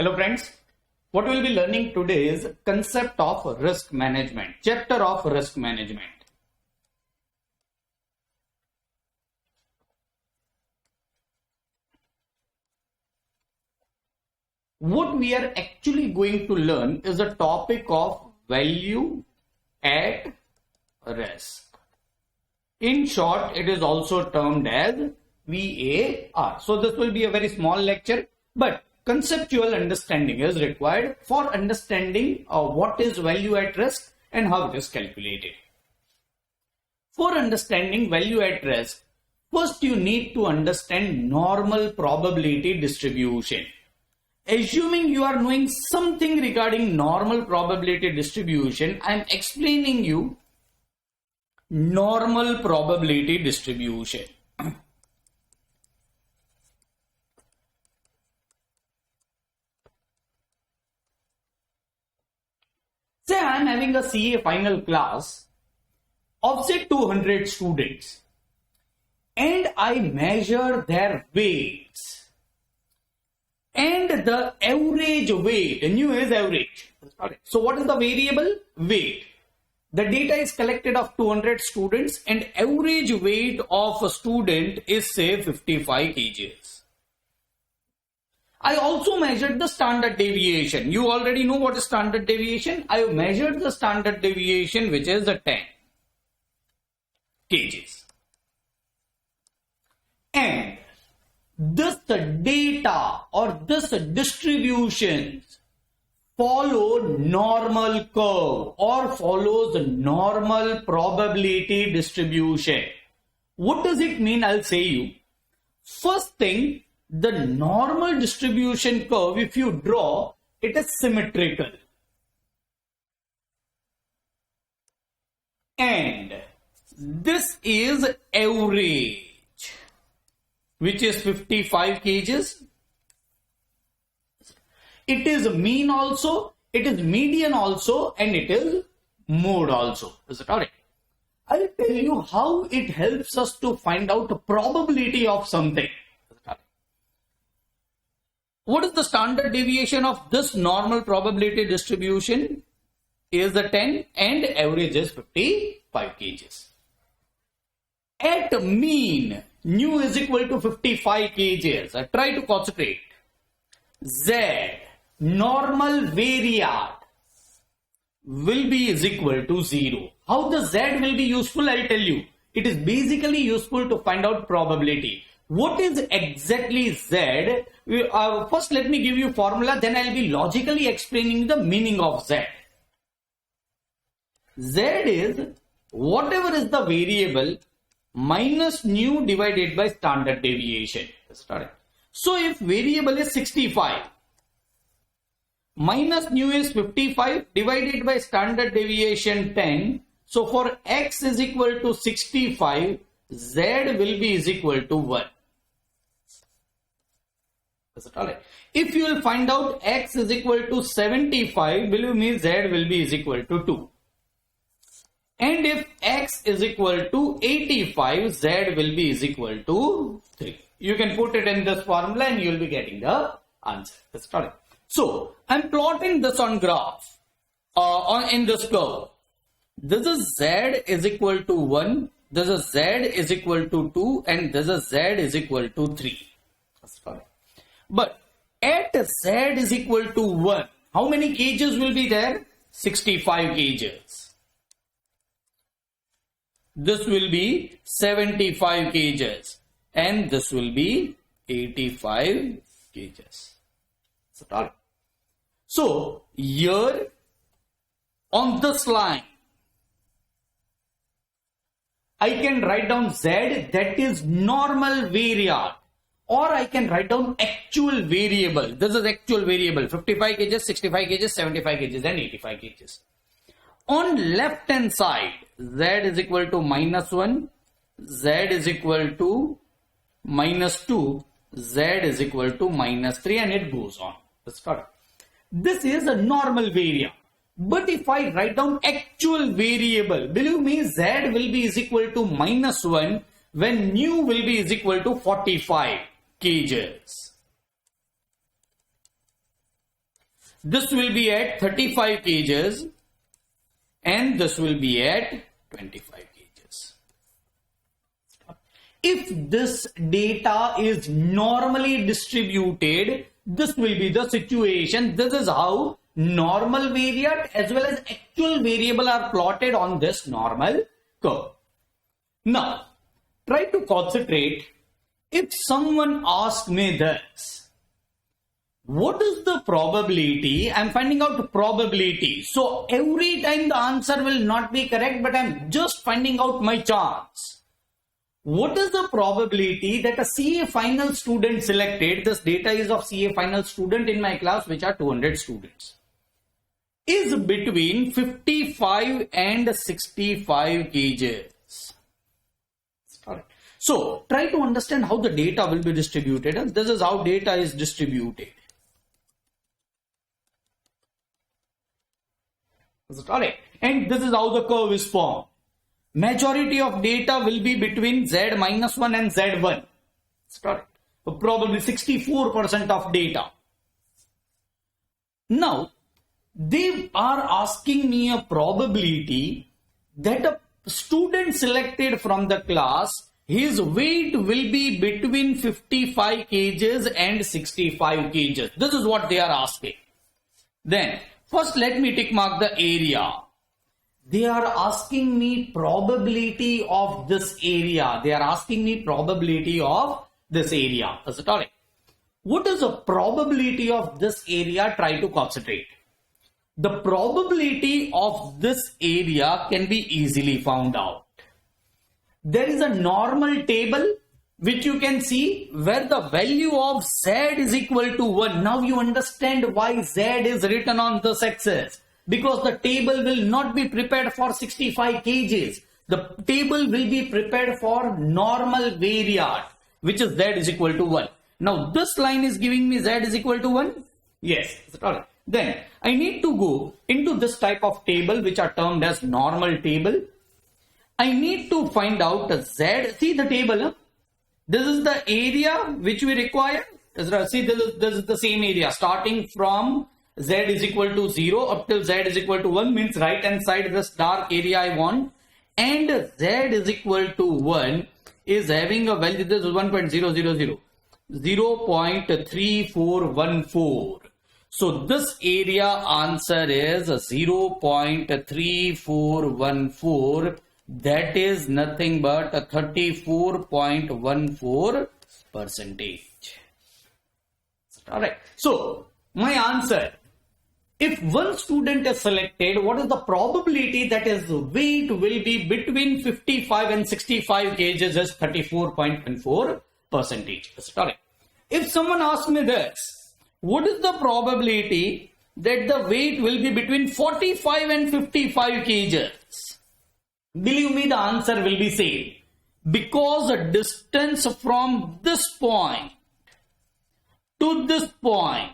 Hello friends, what we will be learning today is concept of risk management, chapter of risk management. What we are actually going to learn is a topic of value at risk. In short, it is also termed as VAR. So this will be a very small lecture, but conceptual understanding is required for understanding what is value at risk and how it is calculated. For understanding value at risk, first you need to understand normal probability distribution. Assuming you are knowing something regarding normal probability distribution, I am explaining you normal probability distribution. Say I am having a CA final class of say 200 students and I measure their weights. And the average weight, nu is average. So what is the variable? Weight. The data is collected of 200 students and average weight of a student is say 55 kgs. I also measured the standard deviation. You already know what is standard deviation. I have measured the standard deviation which is 10 kgs. And this data or this distribution follow normal curve or follows normal probability distribution. What does it mean? I'll say you. First thing, the normal distribution curve, if you draw, it is symmetrical. And this is average, which is 55 kgs. It is mean also, it is median also, and it is mode also. Is it alright? I'll tell you how it helps us to find out the probability of something. What is the standard deviation of this normal probability distribution? Is the 10 and average is 55 kgs. At mean, nu is equal to 55 kgs. I try to concentrate. Z, normal variate, will be is equal to 0. How the Z will be useful, I'll tell you. It is basically useful to find out probability. What is exactly Z? First let me give you formula, then I'll be logically explaining the meaning of Z. Z is whatever is the variable minus nu divided by standard deviation. So if variable is 65, minus nu is 55 divided by standard deviation 10. So for x is equal to 65, z will be is equal to 1. If you will find out x is equal to 75, believe me, z will be is equal to 2. And if x is equal to 85, z will be is equal to 3. You can put it in this formula and you will be getting the answer. That's correct. So I'm plotting this on graph in this curve. This is z is equal to 1, this is z is equal to 2, and this is z is equal to 3. That's correct. But at z is equal to 1, how many kgs will be there? 65 kgs. This will be 75 kgs and this will be 85 kgs. So here on this line, I can write down Z, that is normal variate, or I can write down actual variable. This is actual variable, 55 kgs, 65 kgs, 75 kgs and 85 kgs. On left hand side, Z is equal to minus 1, Z is equal to minus 2, Z is equal to minus 3, and it goes on. That's correct. This is a normal variable. But if I write down actual variable, believe me, Z will be is equal to minus 1 when nu will be is equal to 45 kgs. This will be at 35 kgs and this will be at 25 kgs. If this data is normally distributed, this will be the situation. This is how normal variate as well as actual variable are plotted on this normal curve. Now, try to concentrate. If someone asks me this, what is the probability? I'm finding out the probability. So every time the answer will not be correct, but I'm just finding out my chance. What is the probability that a CA final student selected, this data is of CA final student in my class, which are 200 students, is between 55 and 65 kgs. So try to understand how the data will be distributed, and this is how data is distributed. Alright, and this is how the curve is formed. Majority of data will be between Z minus 1 and Z1. Correct. So probably 64% of data. Now, they are asking me a probability that a student selected from the class, his weight will be between 55 kgs and 65 kgs. This is what they are asking. Then, first let me tick mark the area. They are asking me probability of this area. They are asking me probability of this area. Is it correct? What is the probability of this area? Try to concentrate. The probability of this area can be easily found out. There is a normal table which you can see where the value of Z is equal to 1. Now you understand why Z is written on this axis. Because the table will not be prepared for 65 kgs. The table will be prepared for normal variate, which is Z is equal to 1. Now this line is giving me Z is equal to 1. Yes. Alright. Then I need to go into this type of table which are termed as normal table. I need to find out the Z. See the table. Huh? This is the area which we require. See, this is the same area starting from Z is equal to 0 up till Z is equal to 1, means right hand side this dark area I want, and Z is equal to 1 is having a value, this is 1.000, 0.3414. So this area answer is 0.3414. That is nothing but a 34.14%. Alright, so my answer, if one student is selected, what is the probability that his weight will be between 55 and 65 kgs is 34.14%. Correct. If someone asks me this, what is the probability that the weight will be between 45 and 55 kgs? Believe me, the answer will be same. Because the distance from this point to this point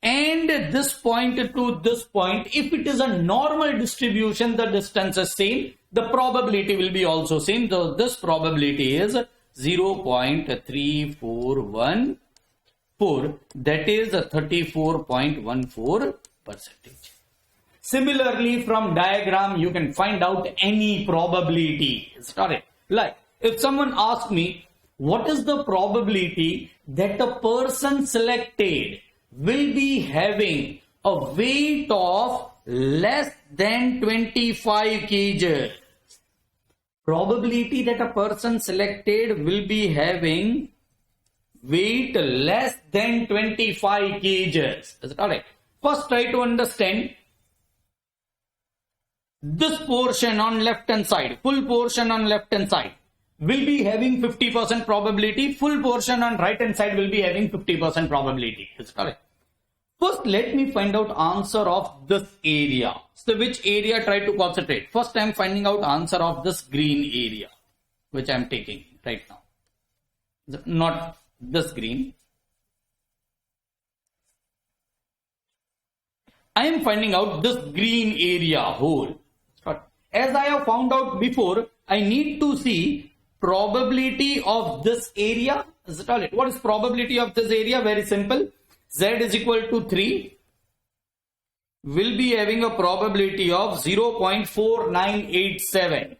and this point to this point, if it is a normal distribution, the distance is same, the probability will be also same. So this probability is 0.3414, that is a 34.14%. Similarly, from diagram you can find out any probability. Correct. Like if someone asks me, what is the probability that a person selected will be having a weight of less than 25 kg. Probability that a person selected will be having weight less than 25 kg. Is it correct? First try to understand this portion on left hand side, full portion on left hand side will be having 50% probability, full portion on right hand side will be having 50% probability. Is correct? First, let me find out answer of this area. So which area try to concentrate? First, I am finding out answer of this green area, which I am taking right now. Not this green. I am finding out this green area whole. As I have found out before, I need to see probability of this area. What is probability of this area? Very simple. Z is equal to 3, will be having a probability of 0.4987.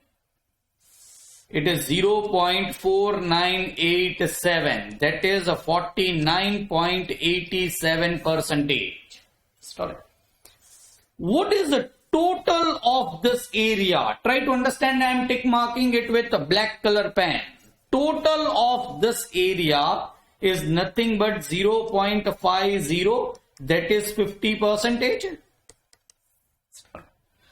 It is 0.4987. That is a 49.87%. Sorry. What is the total of this area? Try to understand. I am tick marking it with a black color pen. Total of this area is nothing but 0.50. That is 50%.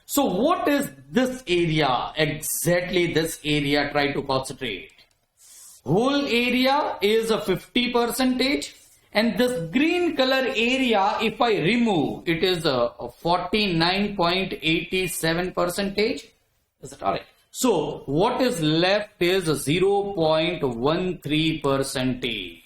So what is this area? Exactly this area. Try to concentrate. Whole area is a 50%. And this green color area, if I remove, it is a 49.87%. Is that alright? So what is left is 0.13%.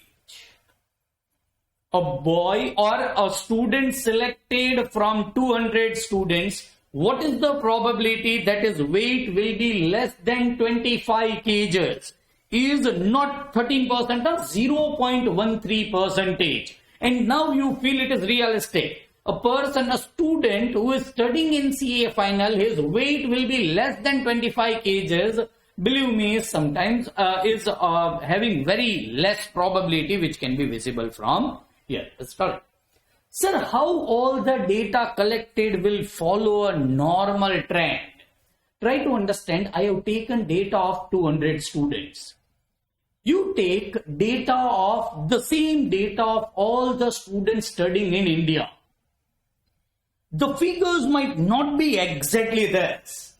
A boy or a student selected from 200 students, what is the probability that his weight will be less than 25 kgs? Is not 13% or 0.13%. And now you feel it is realistic. A person, a student who is studying in CA final, his weight will be less than 25 kgs. Believe me, sometimes is having very less probability which can be visible from here. Sorry. Sir, how all the data collected will follow a normal trend? Try to understand. I have taken data of 200 students. You take data of the same data of all the students studying in India. The figures might not be exactly this,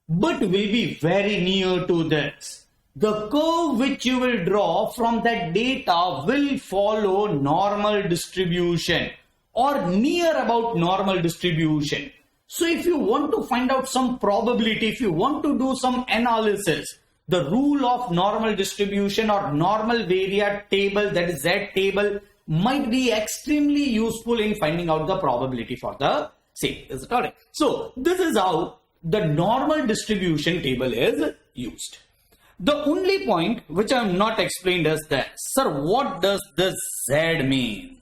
but will be very near to this. The curve which you will draw from that data will follow normal distribution or near about normal distribution. So if you want to find out some probability, if you want to do some analysis, the rule of normal distribution or normal variate table, that is Z table, might be extremely useful in finding out the probability for the same. Is it correct? So this is how the normal distribution table is used. The only point which I have not explained is that, sir, what does this Z means?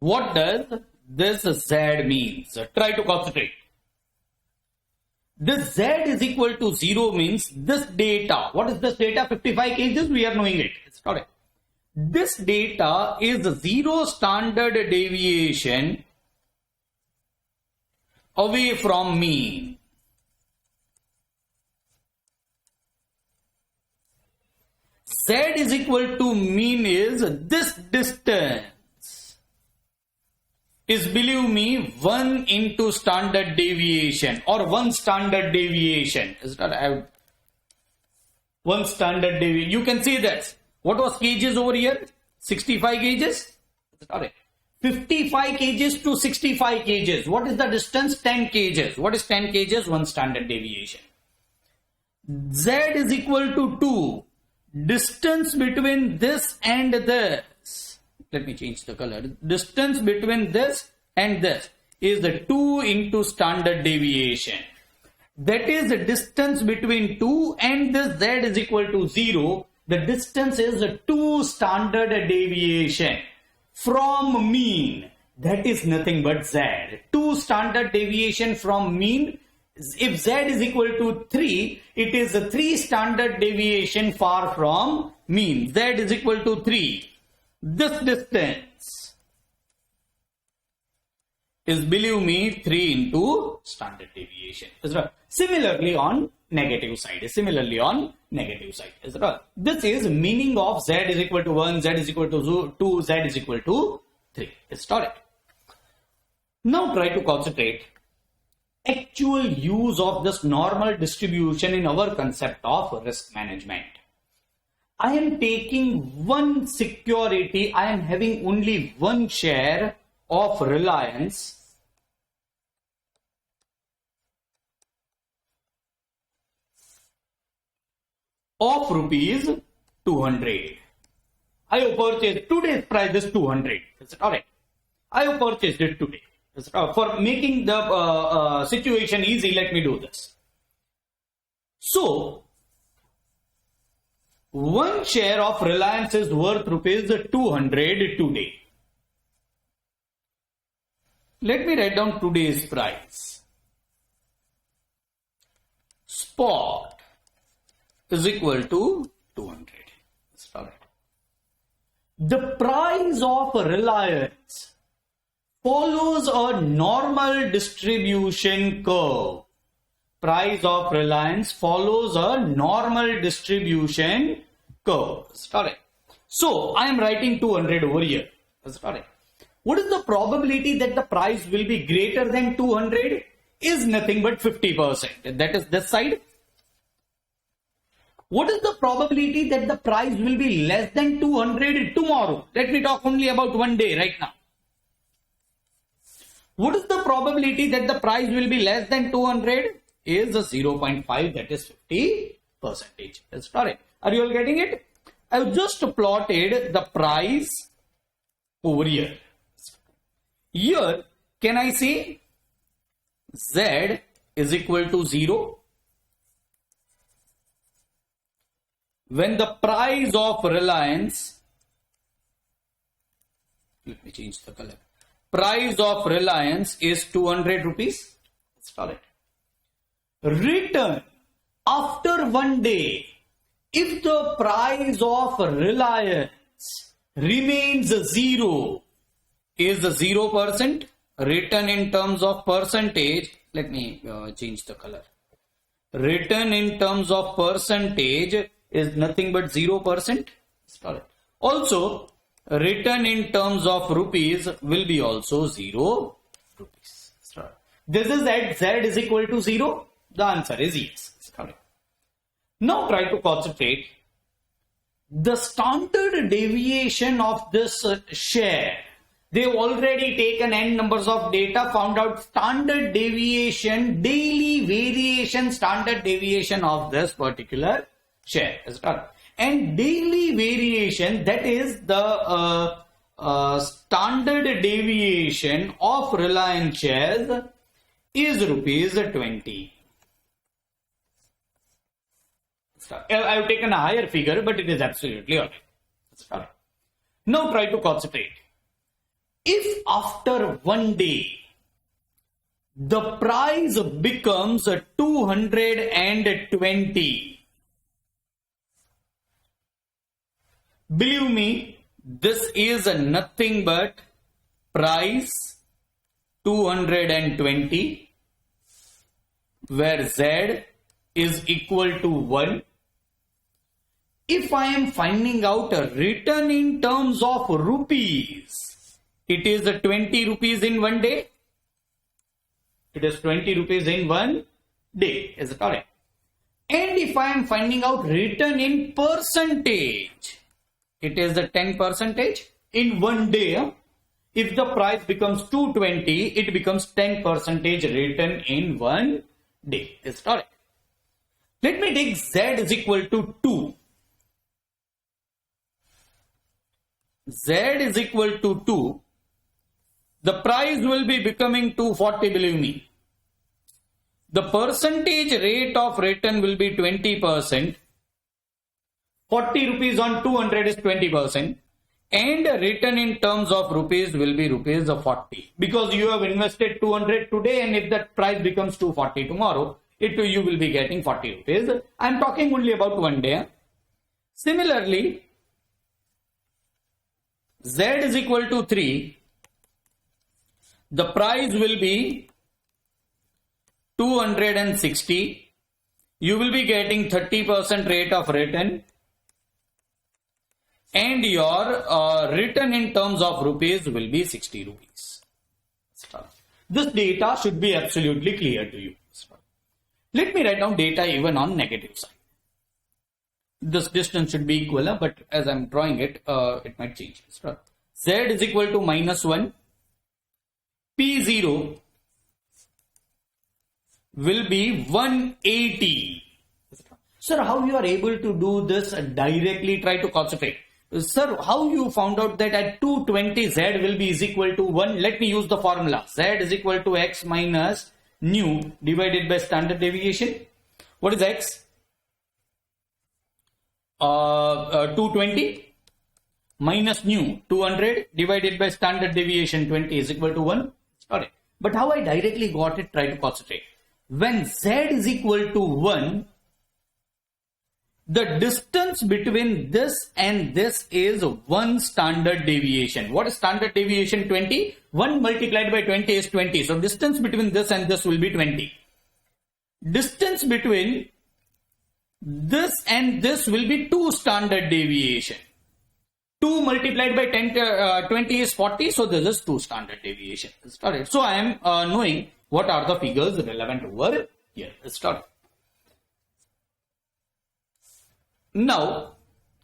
What does this Z means? Try to concentrate. This Z is equal to 0 means this data. What is this data? 55 kgs. We are knowing it. It's correct. This data is 0 standard deviation away from mean. Z is equal to mean is this distance. Is, believe me, 1 into standard deviation or 1 standard deviation. Is that 1 standard deviation? You can see that. What was kgs over here? 65 kgs. Sorry. 55 kgs to 65 kgs. What is the distance? 10 kgs. What is 10 kgs? 1 standard deviation. Z is equal to 2. Distance between this and this. Let me change the color. Distance between this and this is the 2 into standard deviation. That is the distance between 2 and this Z is equal to 0. The distance is the 2 standard deviation from mean. That is nothing but Z. 2 standard deviation from mean. If Z is equal to 3, it is a 3 standard deviation far from mean. Z is equal to 3. This distance is, believe me, 3 into standard deviation. Is right. Similarly on negative side. Is right. This is meaning of Z is equal to 1, Z is equal to 2, Z is equal to 3. Is correct. Now try to concentrate. Actual use of this normal distribution in our concept of risk management. I am taking one security, I am having only one share of Reliance of rupees 200. I have purchased, today's price is 200. Is it alright? I have purchased it today. For making the situation easy, let me do this. So, one share of Reliance is worth rupees 200 today. Let me write down today's price. Spot is equal to 200. Start it. The price of Reliance follows a normal distribution curve. Price of Reliance follows a normal distribution curve. Start it. So I am writing 200 over here. Start it. What is the probability that the price will be greater than 200? Is nothing but 50%. That is this side. What is the probability that the price will be less than 200 tomorrow? Let me talk only about one day right now. What is the probability that the price will be less than 200? Is 0.5, that is 50%. That's correct. Are you all getting it? I've just plotted the price over here. Here, can I say Z is equal to 0? When the price of Reliance, let me change the color. Price of Reliance is 200 rupees. Let's call it. Return after one day, if the price of Reliance remains 0, is 0%. Return in terms of percentage, let me change the color. Return in terms of percentage is nothing but 0%. Also, return in terms of rupees will be also 0 rupees. This is at Z is equal to 0. The answer is yes. Now try to concentrate. The standard deviation of this share. They've already taken n numbers of data, found out standard deviation, daily variation, standard deviation of this particular share. And daily variation, that is the standard deviation of Reliance shares, is rupees 20. I have taken a higher figure, but it is absolutely alright. Now try to concentrate. If after one day the price becomes 220, believe me, this is nothing but price 220, where Z is equal to 1. If I am finding out a return in terms of rupees, it is 20 rupees in one day. It is 20 rupees in one day. Is it correct? And if I am finding out return in percentage, it is 10% in one day. If the price becomes 220, it becomes 10% return in one day. Is it correct? Let me take Z is equal to 2. Z is equal to 2. The price will be becoming 240, believe me. The percentage rate of return will be 20%. 40 rupees on 200 is 20%. And return in terms of rupees will be rupees 40. Because you have invested 200 today, and if that price becomes 240 tomorrow, you will be getting 40 rupees. I am talking only about one day. Similarly, Z is equal to 3. The price will be 260. You will be getting 30% rate of return. And your return in terms of rupees will be 60 rupees. This data should be absolutely clear to you. Let me write down data even on negative side. This distance should be equal, but as I am drawing it, it might change. Z is equal to -1. P0 will be 180. Sir, how you are able to do this directly? Try to concentrate. Sir, how you found out that at 220 Z will be is equal to 1? Let me use the formula. Z is equal to X minus nu divided by standard deviation. What is X? 220 minus new 200 divided by standard deviation 20 is equal to 1. Correct. But how I directly got it, try to concentrate. When z is equal to 1, the distance between this and this is 1 standard deviation. What is standard deviation? 20. 1 multiplied by 20 is 20. So distance between this and this will be 20. Distance between this and this will be 2 standard deviation. 2 multiplied by 20 is 40. So this is 2 standard deviation. Started. So I am knowing what are the figures relevant over here. Started. Now,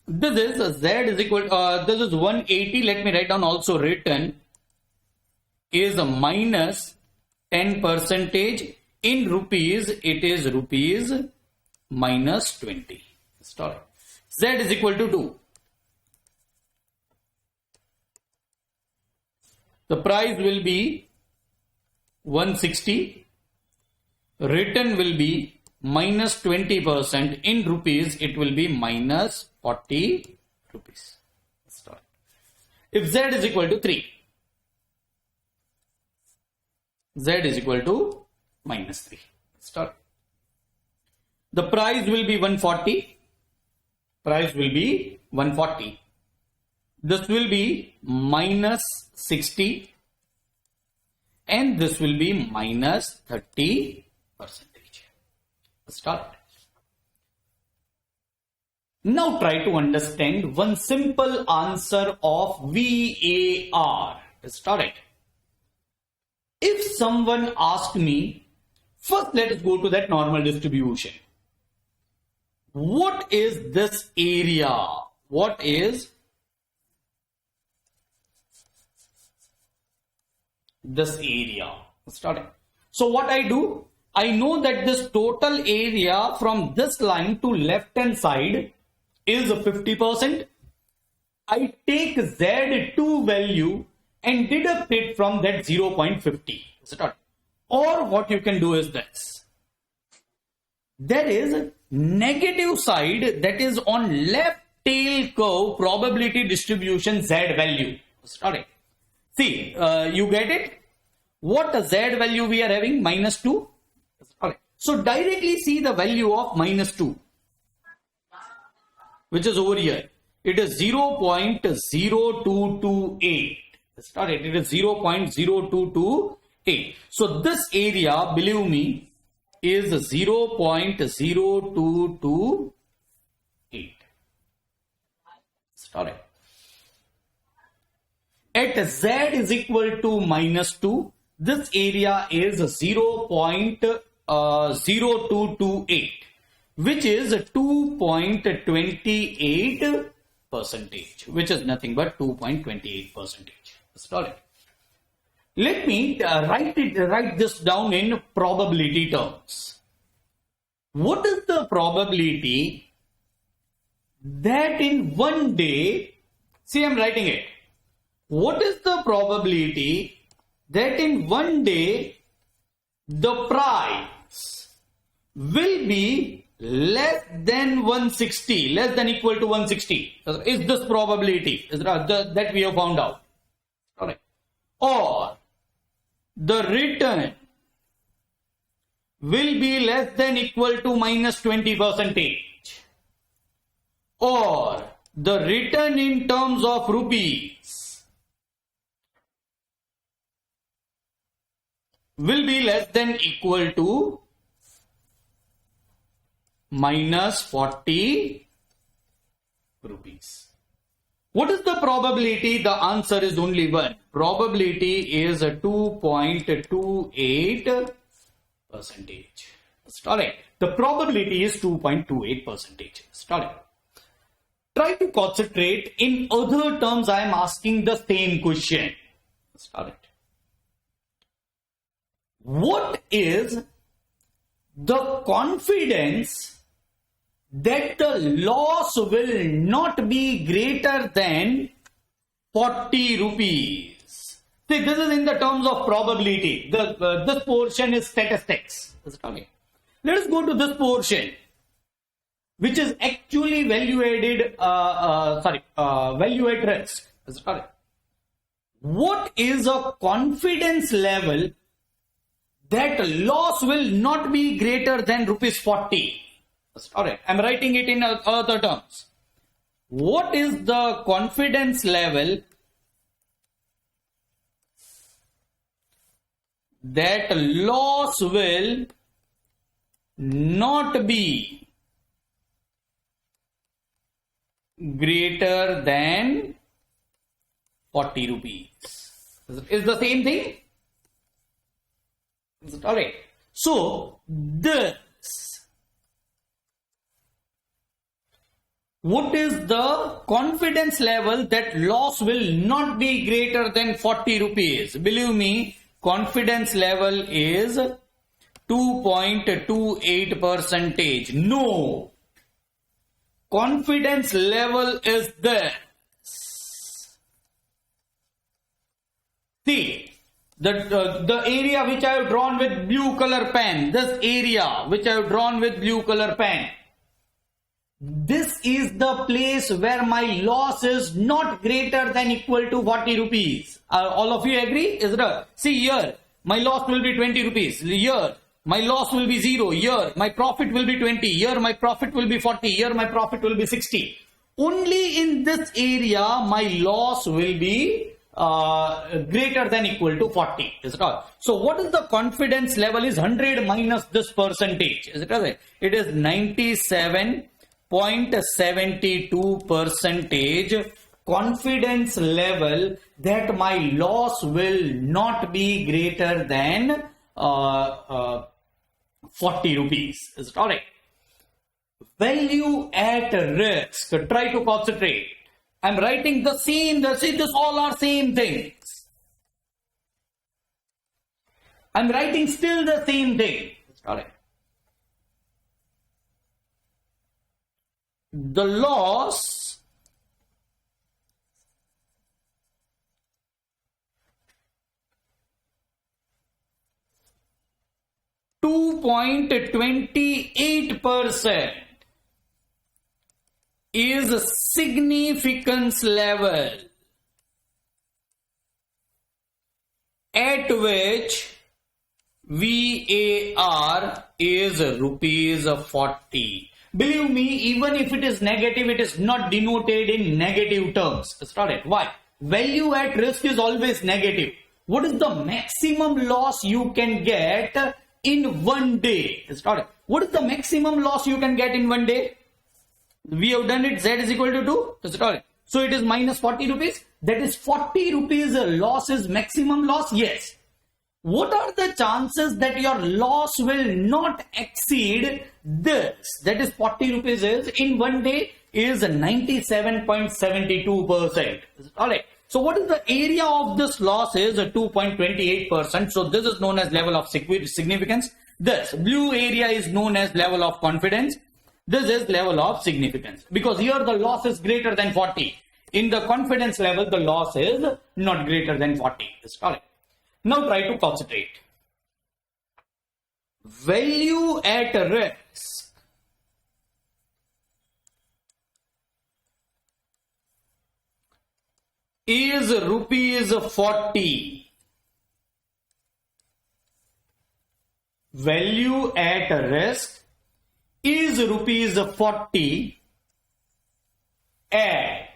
this is z is equal, this is 180, let me write down also written, is a minus 10%. In rupees, it is rupees minus 20. Start. Z is equal to 2. The price will be 160. Written will be minus 20%. In rupees, it will be minus 40 rupees. Start. If z is equal to 3, z is equal to minus 3. Start. The price will be 140. Price will be 140. This will be minus 60. And this will be minus 30%. Start. Now try to understand one simple answer of VAR. Start it. If someone asked me, first let us go to that normal distribution. What is this area? What is this area? Start it. So what I do? I know that this total area from this line to left hand side is 50%. I take Z2 value and deduct it from that 0.50. Or what you can do is this. There is negative side, that is on left tail curve probability distribution Z value. See, you get it? What Z value we are having? Minus 2. So directly see the value of minus 2, which is over here. It is 0.0228. It is 0.0228. So this area, believe me, is 0.0228. At z is equal to minus 2, this area is 0.0228, which is 2.28%, which is nothing but 2.28%. Let me write this down in probability terms. What is the probability that in one day, see, I'm writing it. What is the probability that in one day the price will be less than 160, less than equal to 160? Is this probability that we have found out? Alright. Or the return will be less than equal to minus 20%. Or the return in terms of rupees will be less than equal to minus 40 rupees. What is the probability? The answer is only one. Probability is 2.28%. Alright. The probability is 2.28%. Alright. Try to concentrate. In other terms, I am asking the same question. Alright. What is the confidence that the loss will not be greater than 40 rupees? See, this is in the terms of probability. This portion is statistics. Let us go to this portion. which is actually value at risk. Is it correct? What is a confidence level that loss will not be greater than rupees 40? Alright, I'm writing it in other terms. What is the confidence level that loss will not be greater than 40 rupees? Is the same thing? Is it alright? So, what is the confidence level that loss will not be greater than 40 rupees? Believe me, confidence level is 2.28%. No. Confidence level is this. See, the area which I have drawn with blue color pen, this area which I have drawn with blue color pen, this is the place where my loss is not greater than equal to 40 rupees. All of you agree? Is it? See here, my loss will be 20 rupees. Here, my loss will be 0. Here, my profit will be 20. Here, my profit will be 40. Here, my profit will be 60. Only in this area, my loss will be greater than equal to 40. Is it all? So, what is the confidence level? Is 100 minus this percentage. Is it correct? It is 97.72% confidence level that my loss will not be greater than 40 rupees. Is it alright? Value at risk. Try to concentrate. I'm writing the same. See, this all are same things. I'm writing still the same thing. Is it alright? The loss (2.28%) is a significance level at which VAR is rupees 40. Believe me, even if it is negative, it is not denoted in negative terms. Start it. Why? Value at risk is always negative. What is the maximum loss you can get in one day? Start it. What is the maximum loss you can get in one day? We have done it. Z is equal to 2. Start it. So it is minus 40 rupees. That is 40 rupees loss is maximum loss. Yes. What are the chances that your loss will not exceed this? That is 40 rupees is in one day is 97.72%. Alright. So what is the area of this loss is 2.28%. So this is known as level of significance. This blue area is known as level of confidence. This is level of significance. Because here the loss is greater than 40. In the confidence level, the loss is not greater than 40. Alright. Now try to concentrate. Value at risk is rupees 40. Value at risk is rupees 40 at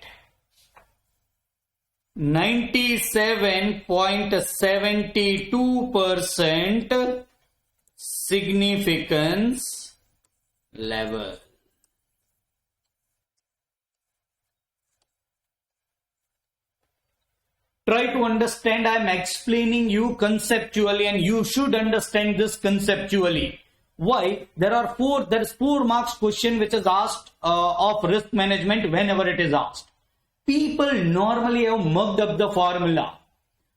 97.72% significance level. Try to understand. I am explaining you conceptually and you should understand this conceptually. Why? There is 4 marks question which is asked of risk management whenever it is asked. People normally have mugged up the formula.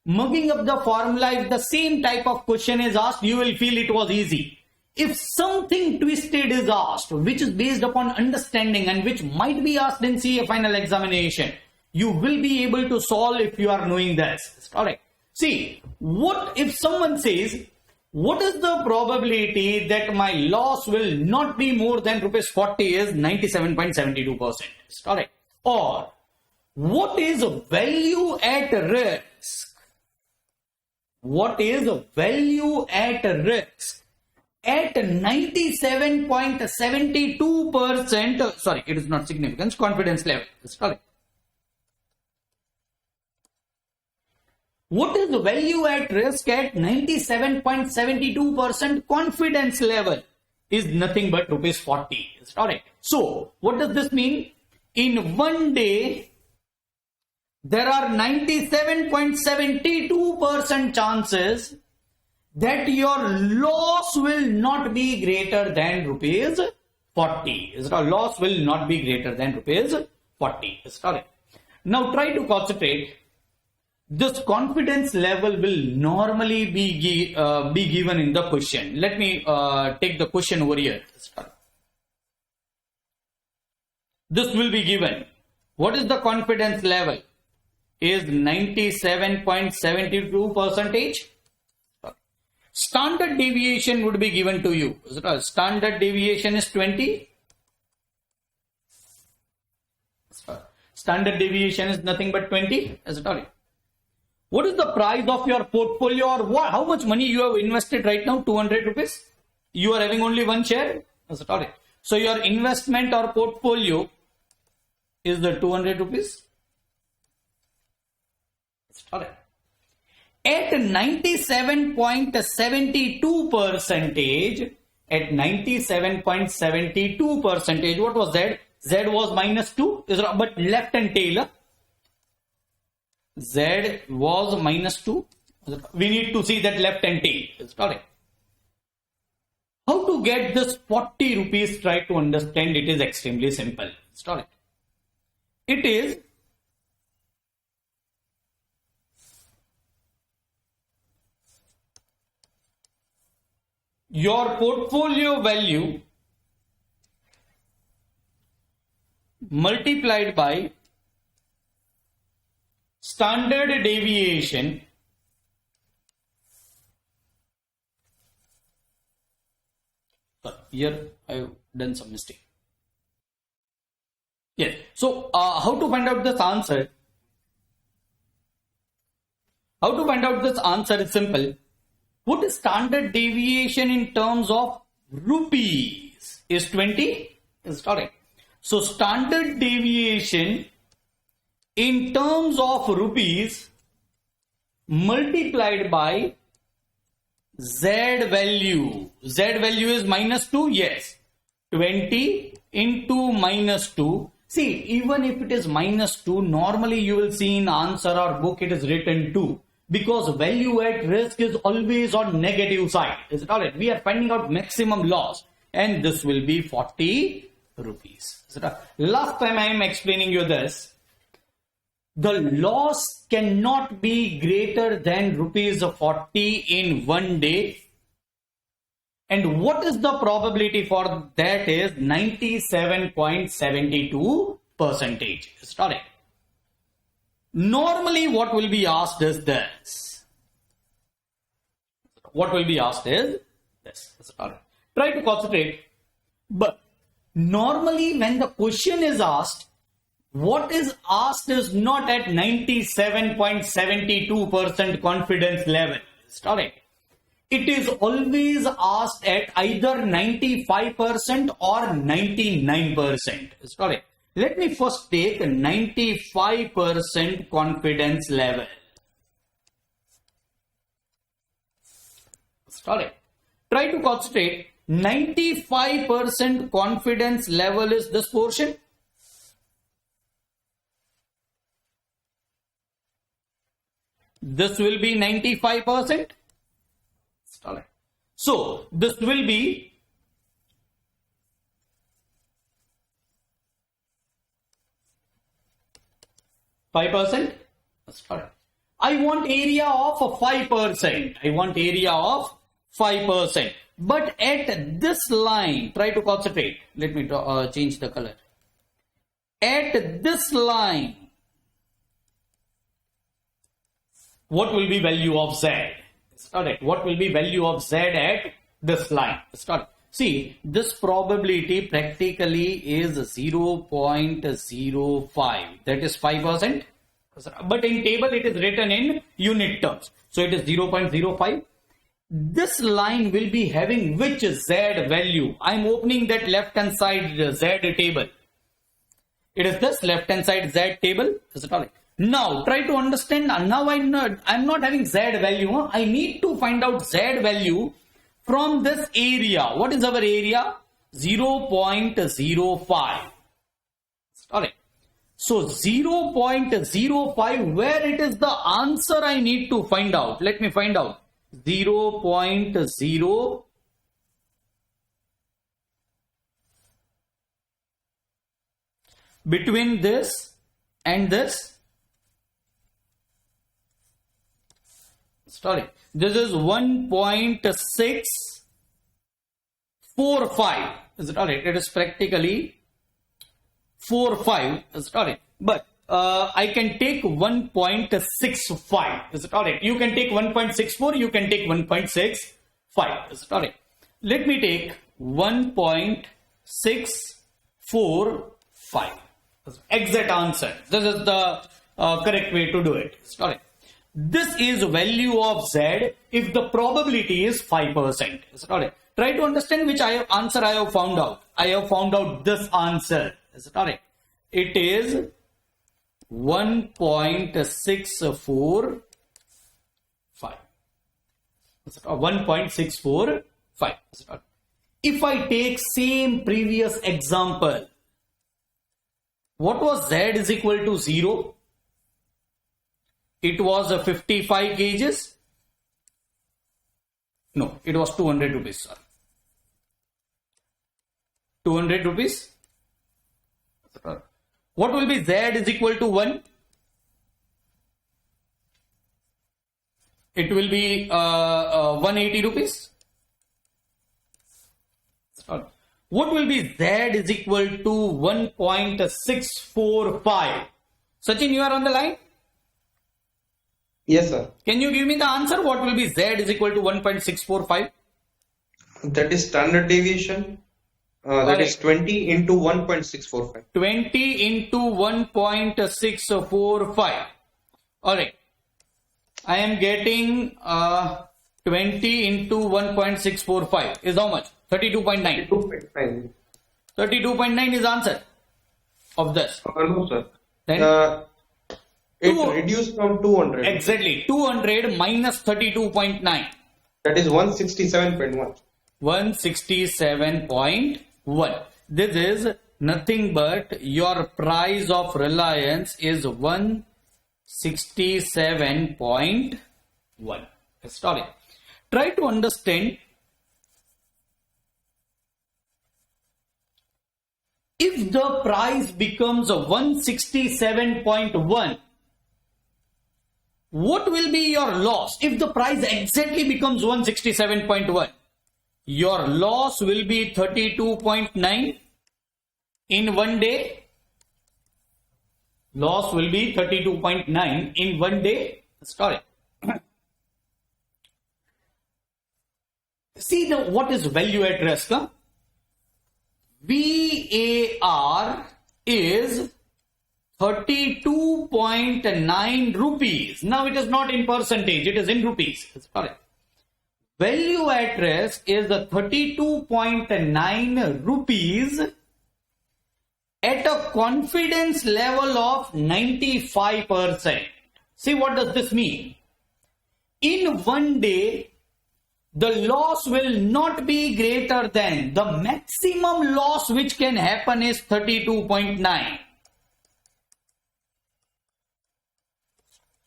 Mugging up the formula, if the same type of question is asked, you will feel it was easy. If something twisted is asked, which is based upon understanding and which might be asked in CA final examination, you will be able to solve if you are knowing this. Alright. See, what if someone says, what is the probability that my loss will not be more than rupees 40 is 97.72%. Correct. Or what is value at risk? What is value at risk at 97.72%? Sorry, it is not significance, confidence level. Sorry. What is the value at risk at 97.72% confidence level? Is nothing but rupees 40. Correct. So, what does this mean? In one day, there are 97.72% chances that your loss will not be greater than rupees 40. Loss will not be greater than rupees 40. Correct. Now, try to concentrate. This confidence level will normally be given in the question. Let me take the question over here. This will be given. What is the confidence level? Is 97.72%. Standard deviation would be given to you. Standard deviation is 20. Standard deviation is nothing but 20. What is the price of your portfolio, or what, how much money you have invested right now? 200 rupees. You are having only one share. So your investment or portfolio is the 200 rupees. At 97.72%, at 97.72%, what was Z? Z was -2, but left and tail. Z was -2. We need to see that left and tail. Correct. How to get this 40 rupees? Try to understand. It is extremely simple. Correct. It is your portfolio value multiplied by standard deviation here I have done some mistake. Yes. So how to find out this answer? How to find out this answer is simple. What is standard deviation in terms of rupees? Is 20? Is correct. So standard deviation in terms of rupees multiplied by Z value. Z value is -2. Yes. 20 into -2. See, even if it is -2, normally you will see in answer or book it is written 2. Because value at risk is always on negative side. Is it alright? We are finding out maximum loss. And this will be 40 rupees. Last time I am explaining you this. The loss cannot be greater than rupees 40 in one day. And what is the probability for that is 97.72%. Is correct. Normally what will be asked is this. What will be asked is this. Try to concentrate. But normally when the question is asked, what is asked is not at 97.72% confidence level. Correct. It is always asked at either 95% or 99%. Correct. Let me first take 95% confidence level. Correct. Try to concentrate. 95% confidence level is this portion. This will be 95%. So this will be 5%. I want area of 5%. I want area of 5%. But at this line, try to concentrate. Let me change the color. At this line, what will be value of Z? Alright, what will be value of Z at this line? See, this probability practically is 0.05. That is 5%. But in table it is written in unit terms. So it is 0.05. This line will be having which Z value? I am opening that left hand side Z table. It is this left hand side Z table. Now try to understand. Now I'm not having Z value. I need to find out Z value from this area. What is our area? 0.05. Alright. So 0.05, where it is the answer I need to find out. Let me find out. 0.0 between this and this. Sorry, this is 1.645. Is it alright? It is practically 45. Is it alright? But I can take 1.65. Is it alright? You can take 1.64. You can take 1.65. Is it alright? Let me take 1.645. Exact answer. This is the correct way to do it. Is it alright? This is value of Z if the probability is 5%. Is it alright? Try to understand which answer I have found out. I have found out this answer. Is it alright? It is 1.645. 1.645. If I take same previous example, what was Z is equal to 0? It was a 55 kgs. No, it was 200 rupees. Sir. 200 rupees. What will be Z is equal to 1? It will be 180 rupees. What will be Z is equal to 1.645? Sachin, you are on the line? Yes, sir. Can you give me the answer? What will be Z is equal to 1.645? That is standard deviation. That is 20 into 1.645. 20 into 1.645. Alright. I am getting 20 into 1.645 is how much? 32.9. 32.9. 32.9 is answer of this. No, sir. Then it reduced from 200. Exactly. 200 minus 32.9. That is 167.1. 167.1. This is nothing but your price of Reliance is 167.1. Sorry. Try to understand. If the price becomes 167.1, what will be your loss? If the price exactly becomes 167.1, your loss will be 32.9 in one day. Loss will be 32.9 in one day. Sorry. See what is value at risk? Huh? VAR is 32.9 rupees. Now it is not in percentage, it is in rupees. Correct. Value at risk is the 32.9 rupees at a confidence level of 95%. See, what does this mean? In one day, the loss will not be greater than the maximum loss which can happen is 32.9.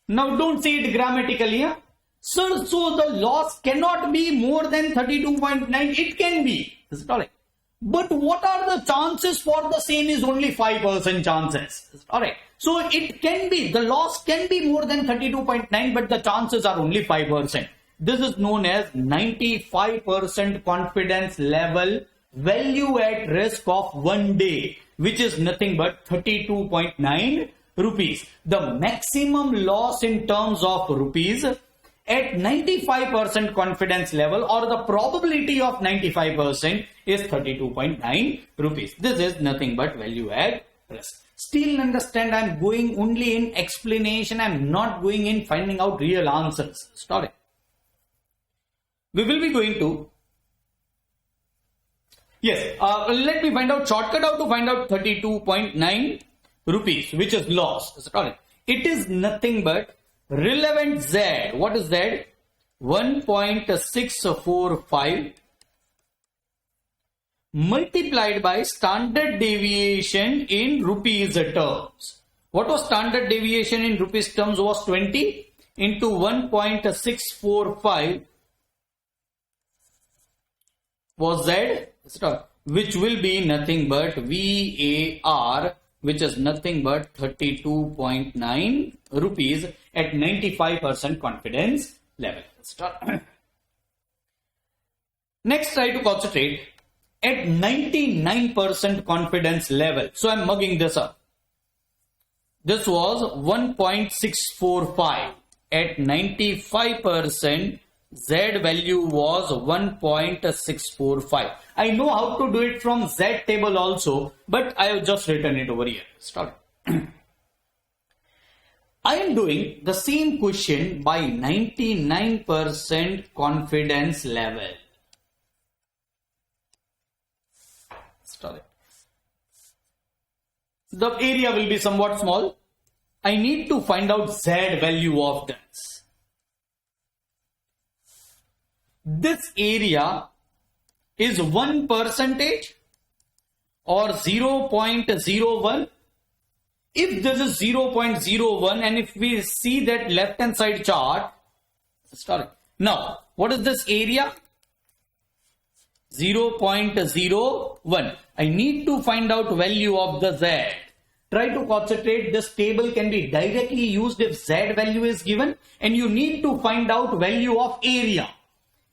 Now don't see it grammatically. Huh? So the loss cannot be more than 32.9. It can be. Alright. But what are the chances for the same is only 5% chances. Alright. So it can be, the loss can be more than 32.9, but the chances are only 5%. This is known as 95% confidence level value at risk of one day, which is nothing but 32.9 rupees. The maximum loss in terms of rupees at 95% confidence level, or the probability of 95% is 32.9 rupees. This is nothing but value add risk. Still understand, I'm going only in explanation. I'm not going in finding out real answers. Sorry. We will be going to, yes, let me find out shortcut how to find out 32.9 rupees, which is loss. Sorry. It is nothing but relevant Z. What is Z? 1.645 multiplied by standard deviation in rupees terms. What was standard deviation in rupees terms? Was 20 into 1.645 was Z, which will be nothing but VAR, which is nothing but 32.9 rupees at 95% confidence level. Next, try to concentrate at 99% confidence level. So I'm mugging this up. This was 1.645. At 95%, Z value was 1.645. I know how to do it from Z table also, but I have just written it over here. Start. I am doing the same question by 99% confidence level. Start. The area will be somewhat small. I need to find out Z value of this. This area is 1% or 0.01. If this is 0.01 and if we see that left hand side chart, sorry. Now, what is this area? 0.01. I need to find out value of the Z. Try to concentrate. This table can be directly used if Z value is given, and you need to find out value of area.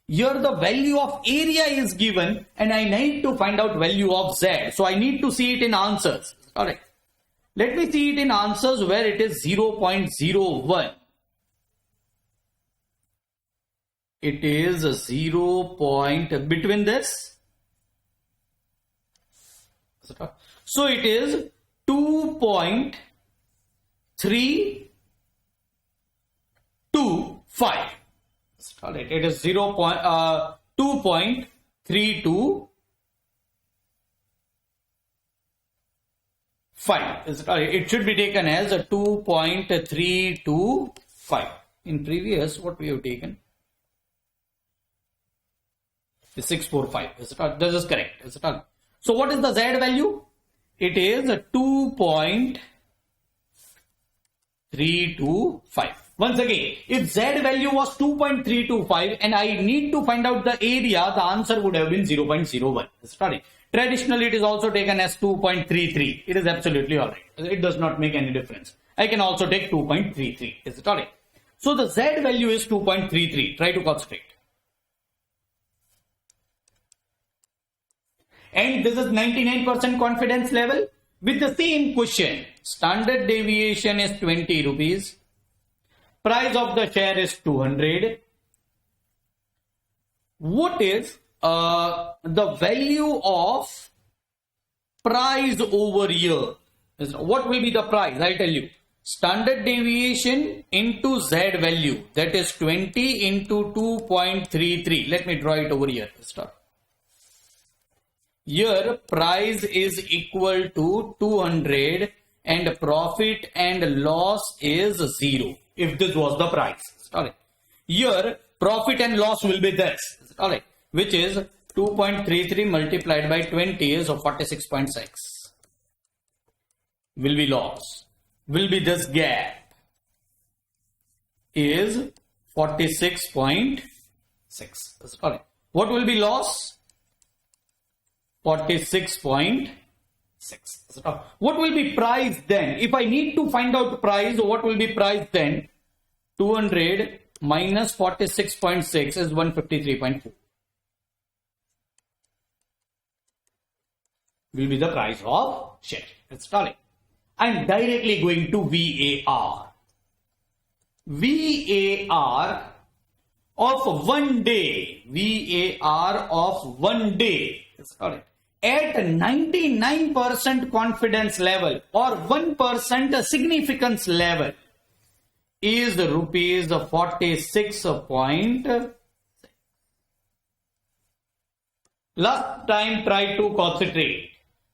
Here the value of area is given and I need to find out value of Z. So I need to see it in answers. Alright. Let me see it in answers where it is 0.01. It is 0. Between this. So it is 2.325. Alright, it is 2.325. It should be taken as a 2.325. In previous, what we have taken is 645. Is it all? This is correct. Is it all? So what is the Z value? It is a 2.325. Once again, if Z value was 2.325 and I need to find out the area, the answer would have been 0.01. Sorry. Traditionally, it is also taken as 2.33. It is absolutely alright. It does not make any difference. I can also take 2.33. Is it alright? So the Z value is 2.33. Try to concentrate. And this is 99% confidence level with the same question. Standard deviation is 20 rupees. Price of the share is 200. What is the value of price over year? What will be the price? I tell you. Standard deviation into Z value. That is 20 into 2.33. Let me draw it over here. Start. Here price is equal to 200 and profit and loss is 0. If this was the price. Alright. Here profit and loss will be this. Alright. Which is 2.33 multiplied by 20 is 46.6. Will be loss. Will be this gap is 46.6. Alright. What will be loss? 46.6. What will be price then? If I need to find out price, what will be price then? 200 minus 46.6 is 153.4. Will be the price of share. Installing. I'm directly going to VAR. VAR of 1 day, VAR of 1 day, is correct, at 99% confidence level or 1% significance level is rupees 46 point. Last time try to concentrate.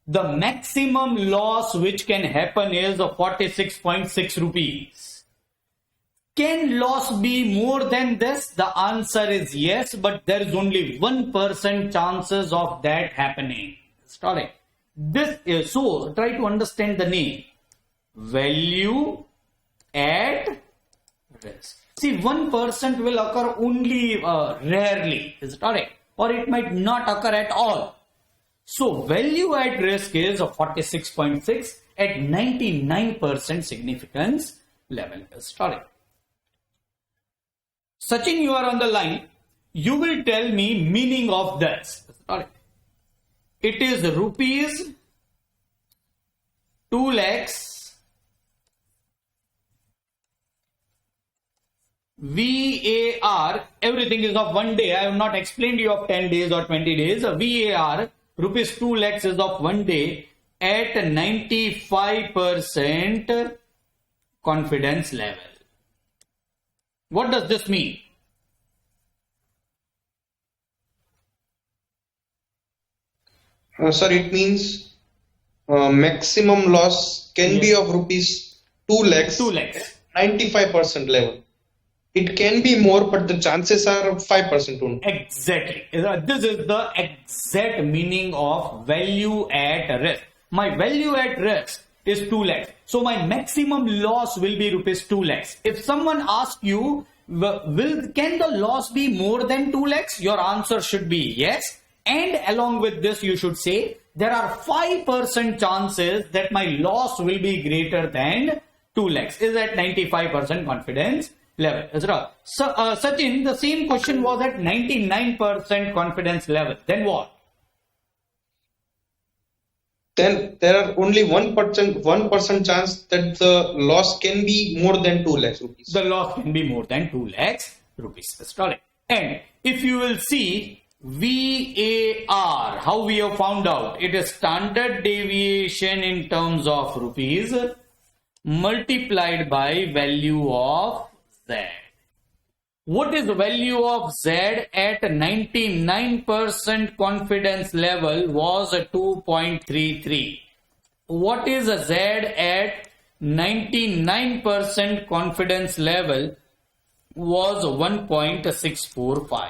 The maximum loss which can happen is 46.6 rupees. Can loss be more than this? The answer is yes, but there is only 1% chances of that happening. Sorry. This is, so try to understand the name. Value at risk. See, 1% will occur only rarely. Is it correct? Or it might not occur at all. So value at risk is 46.6 at 99% significance level. Is correct. Sachin, you are on the line. You will tell me meaning of this. Correct. It is rupees 2 lakhs VAR. Everything is of 1 day. I have not explained you of 10 days or 20 days. VAR rupees 2 lakhs is of 1 day at 95% confidence level. What does this mean? Sir, it means maximum loss can be of rupees 2 lakhs, 2 lakhs. 95% level. It can be more, but the chances are 5% only. Exactly. This is the exact meaning of value at risk. My value at risk is 2 lakhs. So my maximum loss will be rupees 2 lakhs. If someone asks you, can the loss be more than 2 lakhs? Your answer should be yes. And along with this, you should say there are 5% chances that my loss will be greater than 2 lakhs. Is at 95% confidence level. So, Sachin, the same question was at 99% confidence level. Then what? Then there are only 1% chance that the loss can be more than 2 lakhs rupees. The loss can be more than 2 lakhs rupees. That's correct. And if you will see VAR, how we have found out, it is standard deviation in terms of rupees multiplied by value of Z. What is the value of Z at 99% confidence level was 2.33. What is a Z at 99% confidence level was 1.645.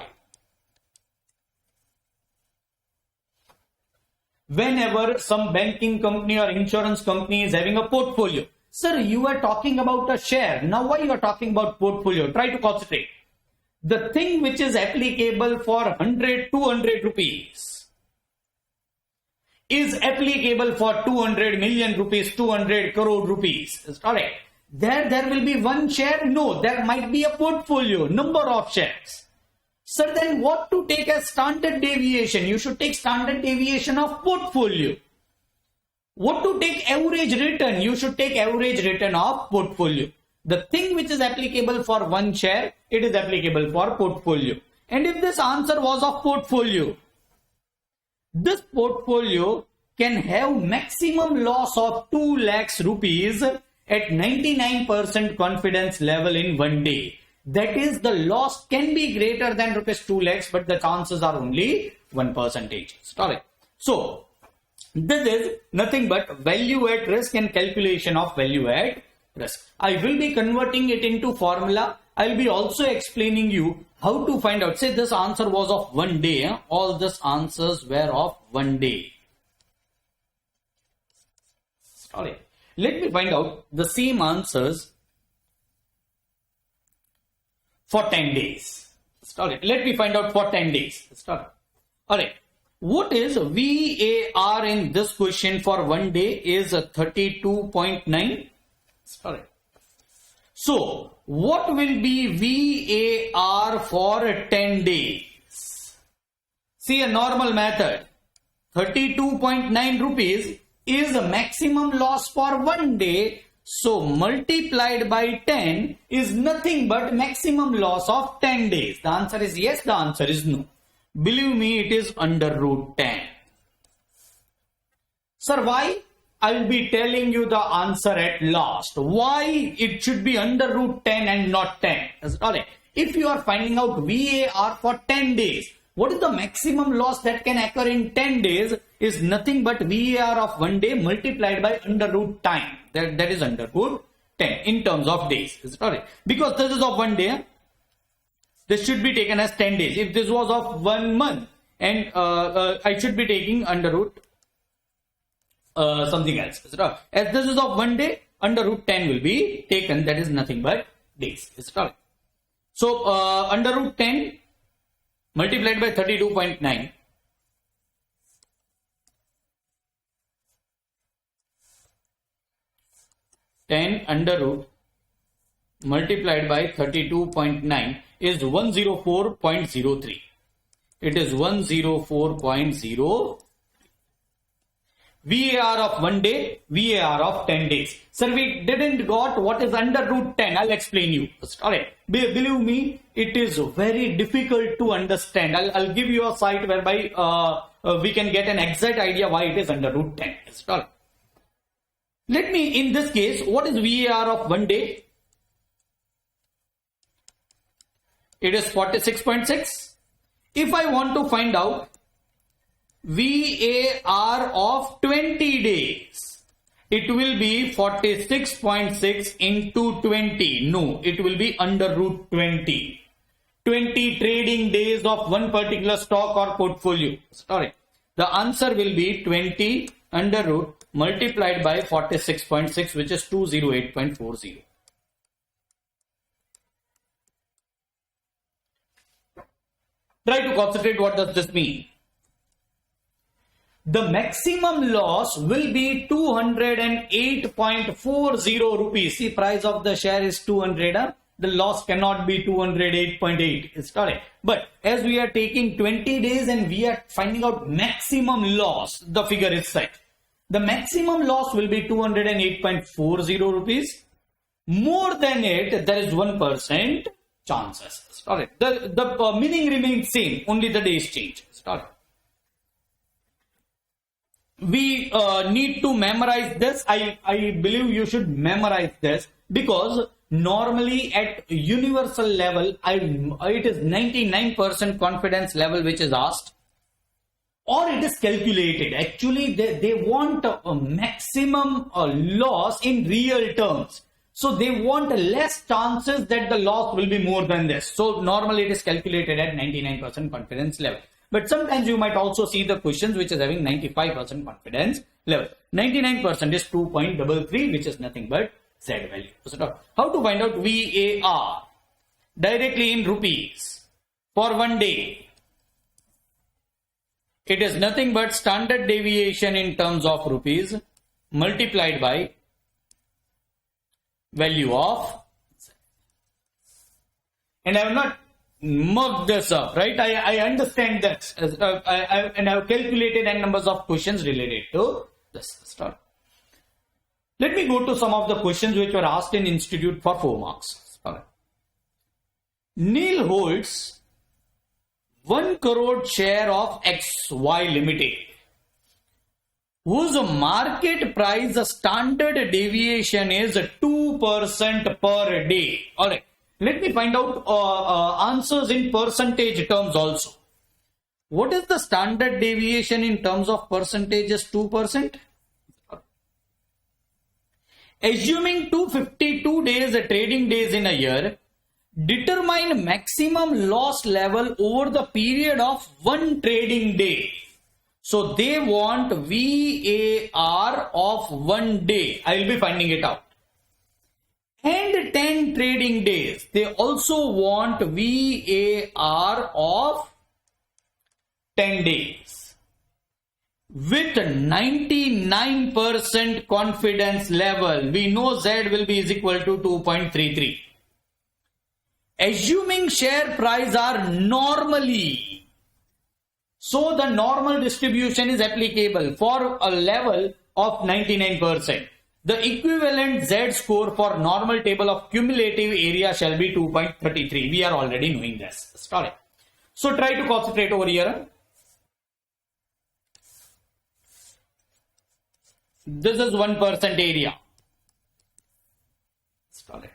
Whenever some banking company or insurance company is having a portfolio, sir, you are talking about a share. Now why you are talking about portfolio? Try to concentrate. The thing which is applicable for 100, 200 rupees is applicable for 200 million rupees, 200 crore rupees. Is correct. There will be one share? No, there might be a portfolio, number of shares. Sir, then what to take as standard deviation? You should take standard deviation of portfolio. What to take average return? You should take average return of portfolio. The thing which is applicable for one share, it is applicable for portfolio. And if this answer was of portfolio, this portfolio can have maximum loss of 2 lakhs rupees at 99% confidence level in 1 day. That is, the loss can be greater than rupees 2 lakhs, but the chances are only 1%. Correct. So, this is nothing but value at risk and calculation of value at risk. I will be converting it into formula. I will be also explaining you how to find out. Say this answer was of 1 day. All these answers were of 1 day. Sorry. Let me find out the same answers for 10 days. Sorry. Let me find out for 10 days. Sorry. Alright. What is VAR in this question for 1 day is 32.9. Sorry. So, what will be VAR for 10 days? See, a normal method. 32.9 rupees is the maximum loss for 1 day. So multiplied by 10 is nothing but maximum loss of 10 days. The answer is yes, the answer is no. Believe me, it is under root 10. Sir, why? I'll be telling you the answer at last. Why it should be under root 10 and not 10? Alright. If you are finding out VAR for 10 days, what is the maximum loss that can occur in 10 days is nothing but VAR of 1 day multiplied by under root time. That is under root 10 in terms of days. Is it alright? Because this is of 1 day, this should be taken as 10 days. If this was of 1 month, and I should be taking under root something else. Is it alright? As this is of 1 day, under root 10 will be taken. That is nothing but days. Is it alright? So under root 10 multiplied by 32.9. Under root multiplied by 32.9 is 104.03. It is 104.0. VAR of 1 day, VAR of 10 days. Sir, we didn't got what is under root 10. I'll explain you. Alright. Believe me, it is very difficult to understand. I'll give you a site whereby we can get an exact idea why it is under root 10. Alright. Let me, in this case, what is VAR of 1 day? It is 46.6. If I want to find out VAR of 20 days, it will be 46.6 into 20. No, it will be under root 20. 20 trading days of one particular stock or portfolio. Sorry. The answer will be 20 under root multiplied by 46.6, which is 208.40. Try to concentrate. What does this mean? The maximum loss will be 208.40 rupees. See, price of the share is 200. The loss cannot be 208.8. It's correct. But as we are taking 20 days and we are finding out maximum loss, the figure is set. The maximum loss will be 208.40 rupees. More than it, there is 1% chances. Correct. The meaning remains same. Only the days change. Correct. We need to memorize this. I believe you should memorize this, because normally at universal level, it is 99% confidence level which is asked, or it is calculated. Actually, they want a maximum loss in real terms. So they want less chances that the loss will be more than this. So normally it is calculated at 99% confidence level. But sometimes you might also see the questions which is having 95% confidence level. 99% is 2.33, which is nothing but Z value. So how to find out VAR? Directly in rupees for 1 day. It is nothing but standard deviation in terms of rupees multiplied by value of, and I have not mugged this up, right? I understand that, and I have calculated n numbers of questions related to this. Let me go to some of the questions which were asked in Institute for 4 marks. Neil holds 1 crore share of XY Limited, whose market price standard deviation is 2% per day. Alright, let me find out answers in percentage terms also. What is the standard deviation in terms of percentage is 2%? Assuming 252 days trading days in a year, determine maximum loss level over the period of 1 trading day. So they want VAR of 1 day. I will be finding it out. And 10 trading days. They also want VAR of 10 days. With 99% confidence level, we know Z will be is equal to 2.33. Assuming share price are normally, so the normal distribution is applicable for a level of 99%. the equivalent Z score for normal table of cumulative area shall be 2.33. We are already knowing this. Sorry. So try to concentrate over here. This is 1% area. Sorry.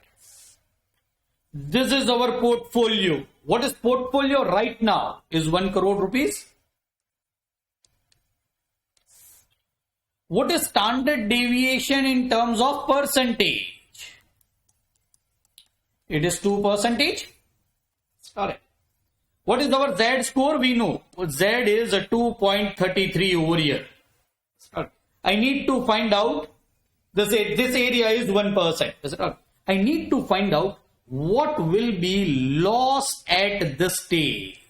This is our portfolio. What is portfolio right now? Is 1 crore rupees. What is standard deviation in terms of percentage? It is 2%. Correct. What is our Z score? We know Z is a 2.33 over here. Correct. I need to find out this area is 1%. I need to find out what will be loss at this stage.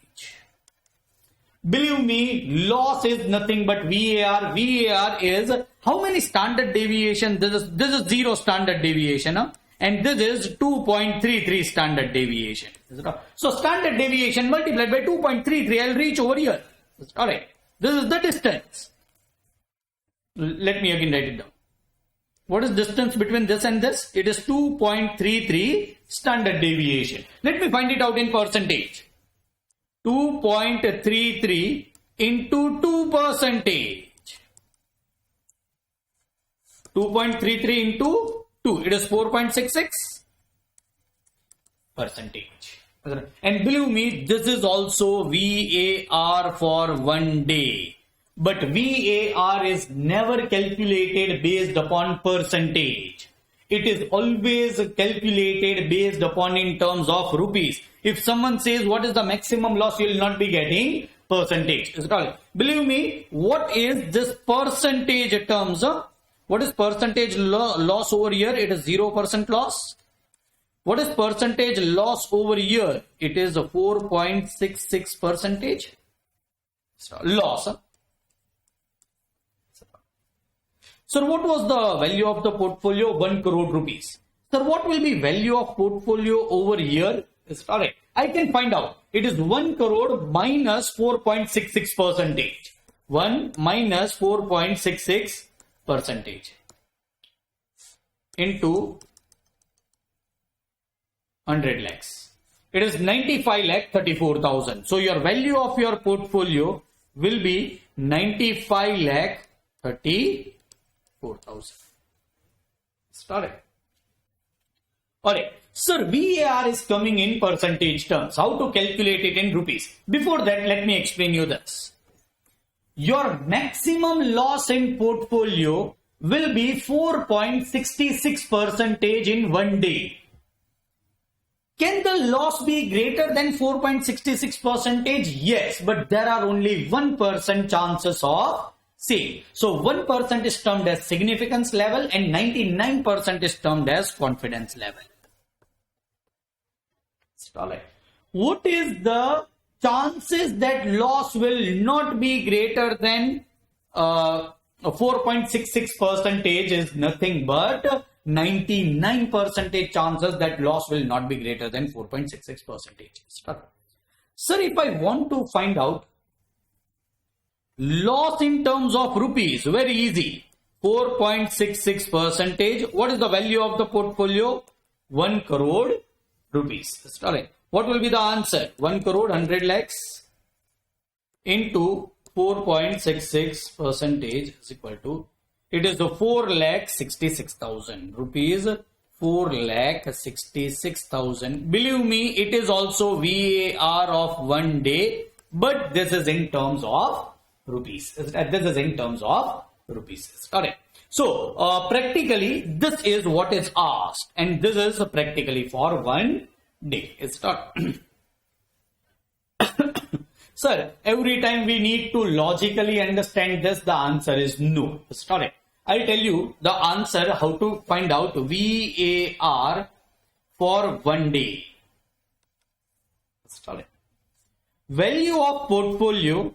Believe me, loss is nothing but VAR. VAR is how many standard deviation? This is 0 standard deviation, and this is 2.33 standard deviation. So standard deviation multiplied by 2.33, I'll reach over here. Alright, this is the distance. Let me again write it down. What is distance between this and this? It is 2.33 standard deviation. Let me find it out in percentage. 2.33 into 2%. 2.33 into 2. It is 4.66 percentage. And believe me, this is also VAR for 1 day. But VAR is never calculated based upon percentage. It is always calculated based upon in terms of rupees. If someone says what is the maximum loss, you will not be getting percentage. Believe me, what is this percentage terms? What is percentage loss over here? It is 0% loss. What is percentage loss over here? It is a 4.66 percentage loss. Sir, what was the value of the portfolio? 1 crore rupees. Sir, what will be value of portfolio over here? Is correct. I can find out. It is 1 crore minus 4.66 percentage. 1 minus 4.66 percentage into 100 lakhs. It is 95 lakh 34,000. So your value of your portfolio will be 95 lakh 34,000. Start it. Alright. Sir, VAR is coming in percentage terms. How to calculate it in rupees? Before that, let me explain you this. Your maximum loss in portfolio will be 4.66 percentage in 1 day. Can the loss be greater than 4.66 percentage? Yes, but there are only 1% chances of same. So 1% is termed as significance level and 99% is termed as confidence level. What is the chances that loss will not be greater than 4.66 percentage is nothing but 99% chances that loss will not be greater than 4.66 percentage. Sir, if I want to find out loss in terms of rupees, very easy. 4.66 percentage. What is the value of the portfolio? 1 crore rupees. What will be the answer? 1 crore 100 lakhs into 4.66 percentage is equal to, it is the 4,66,000 rupees. 4,66,000. Believe me, it is also VAR of 1 day, but this is in terms of rupees. This is in terms of rupees. Correct. So practically this is what is asked, and this is practically for 1 day. It's not. Sir, every time we need to logically understand this, the answer is no. It's correct. I'll tell you the answer how to find out VAR for 1 day. It's correct. Value of portfolio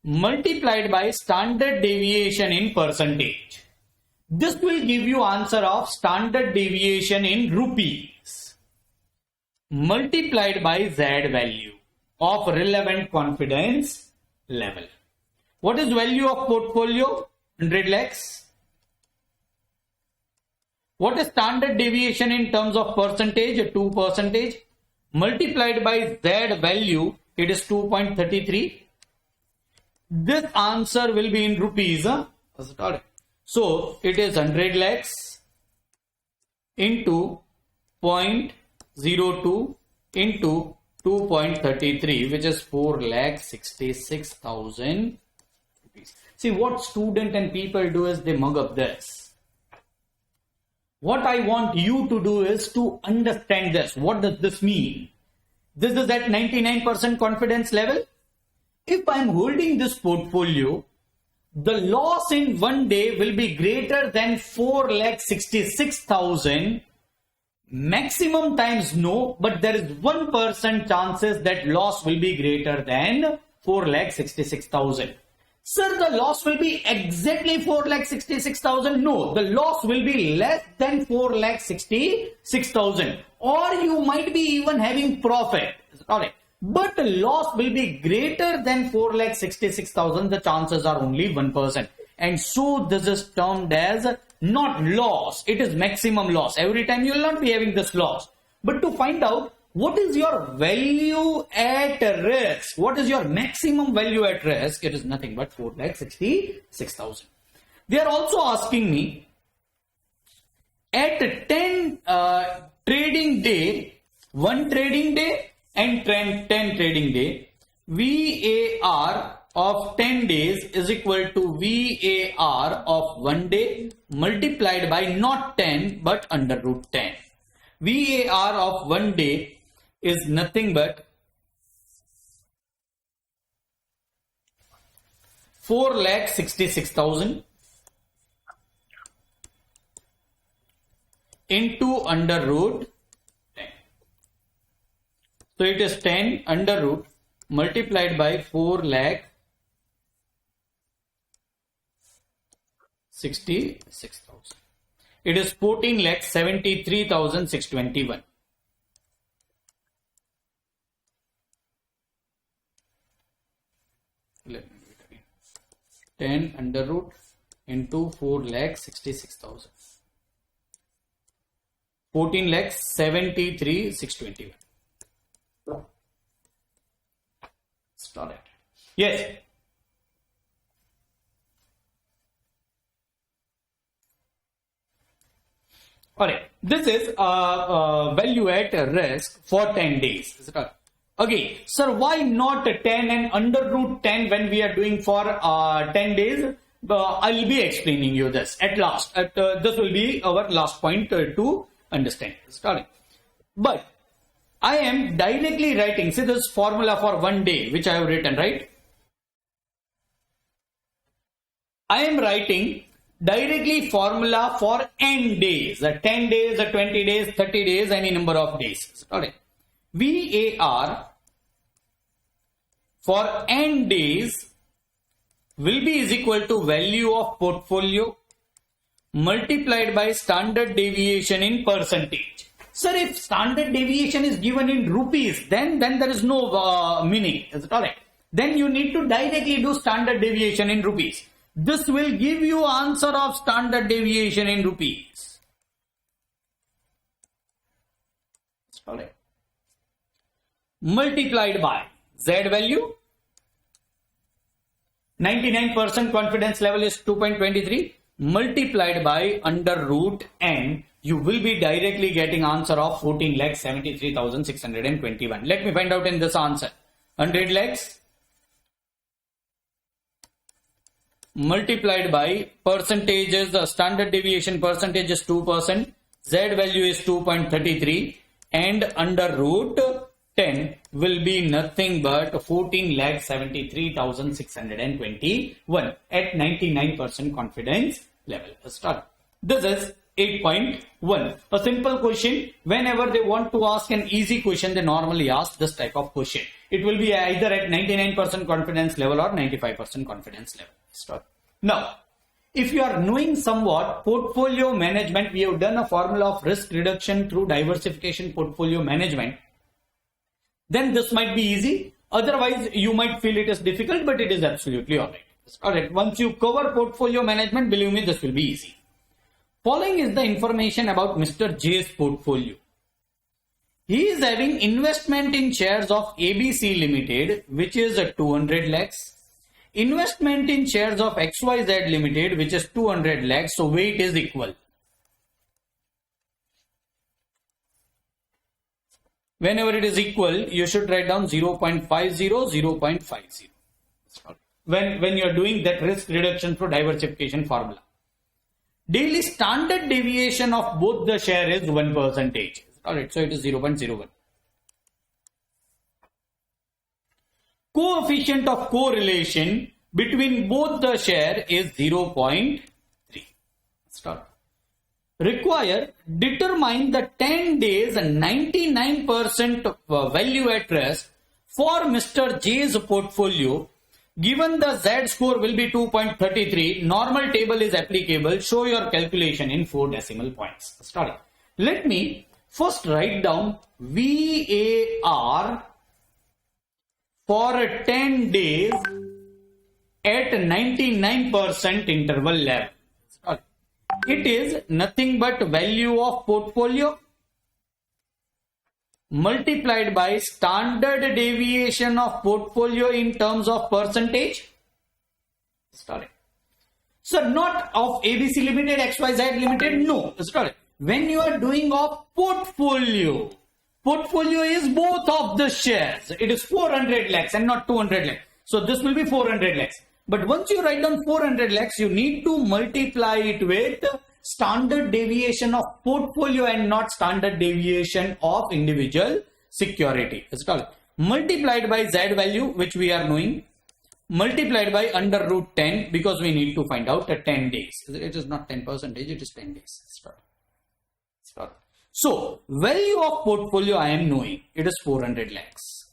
multiplied by standard deviation in percentage. This will give you answer of standard deviation in rupees multiplied by Z value of relevant confidence level. What is value of portfolio? 100 lakhs. What is standard deviation in terms of percentage? 2%. Multiplied by Z value, it is 2.33. This answer will be in rupees. So it is 100 lakhs into 0.02 into 2.33, which is 4,66,000 rupees. See, what student and people do is they mug up this. What I want you to do is to understand this. What does this mean? This is at 99% confidence level. If I am holding this portfolio, the loss in one day will be greater than 4,66,000. Maximum times no, but there is 1% chances that loss will be greater than 4,66,000. Sir, the loss will be exactly 4,66,000. No, the loss will be less than 4,66,000. Or you might be even having profit. Alright. But the loss will be greater than 4,66,000. The chances are only 1%. And so this is termed as not loss. It is maximum loss. Every time you will not be having this loss. But to find out what is your value at risk, what is your maximum value at risk, it is nothing but 4,66,000. They are also asking me at 10 trading day, 1 trading day and 10 trading day, VAR of 10 days is equal to VAR of 1 day multiplied by not 10 but under root 10. VAR of 1 day is nothing but 4,66,000 into under root 10. So it is 10 under root multiplied by 4,66,000. It is 14,73,621. Let me do it again. 10 under root into 4,66,000. 14,73,621. Start it. Yes. Alright. This is value at risk for 10 days. Is it all? Okay, sir, why not 10 and under root 10 when we are doing for 10 days? I will be explaining you this at last. This will be our last point to understand. Starting. But I am directly writing, see this formula for 1 day which I have written, right? I am writing directly formula for n days, 10 days, 20 days, 30 days, any number of days. Alright. VAR for n days will be is equal to value of portfolio multiplied by standard deviation in percentage. Sir, if standard deviation is given in rupees, then there is no meaning. Is it alright? Then you need to directly do standard deviation in rupees. This will give you answer of standard deviation in rupees. Alright. Multiplied by Z value. 99% confidence level is 2.23. Multiplied by under root n. You will be directly getting answer of 14,73,621. Let me find out in this answer. 100 lakhs multiplied by percentages, the standard deviation percentage is 2%, Z value is 2.33 and under root 10 will be nothing but 14,73,621 at 99% confidence level. Start. This is 8.1. A simple question. Whenever they want to ask an easy question, they normally ask this type of question. It will be either at 99% confidence level or 95% confidence level. Start. Now, if you are knowing somewhat portfolio management, we have done a formula of risk reduction through diversification portfolio management, then this might be easy. Otherwise, you might feel it is difficult, but it is absolutely alright. Alright, once you cover portfolio management, believe me, this will be easy. Following is the information about Mr. J's portfolio. He is having investment in shares of ABC Limited, which is 200 lakhs. Investment in shares of XYZ Limited, which is 200 lakhs. So weight is equal. Whenever it is equal, you should write down 0.50, 0.50. When you are doing that risk reduction through diversification formula. Daily standard deviation of both the share is 1%. Alright, so it is 0.01. Coefficient of correlation between both the share is 0.3. Start. Require determine the 10 days and 99% value at rest for Mr. J's portfolio. Given the Z score will be 2.33, normal table is applicable. Show your calculation in 4 decimal points. Start. Let me first write down VAR for 10 days at 99% interval level. It is nothing but value of portfolio multiplied by standard deviation of portfolio in terms of percentage. Sorry. So not of ABC Limited, XYZ Limited, no. Sorry. When you are doing of portfolio is both of the shares. It is 400 lakhs and not 200 lakhs. So this will be 400 lakhs. But once you write down 400 lakhs, you need to multiply it with standard deviation of portfolio and not standard deviation of individual security. Multiplied by Z value, which we are knowing, multiplied by under root 10 because we need to find out 10 days. It is not 10%, it is 10 days. So, value of portfolio I am knowing, it is 400 lakhs.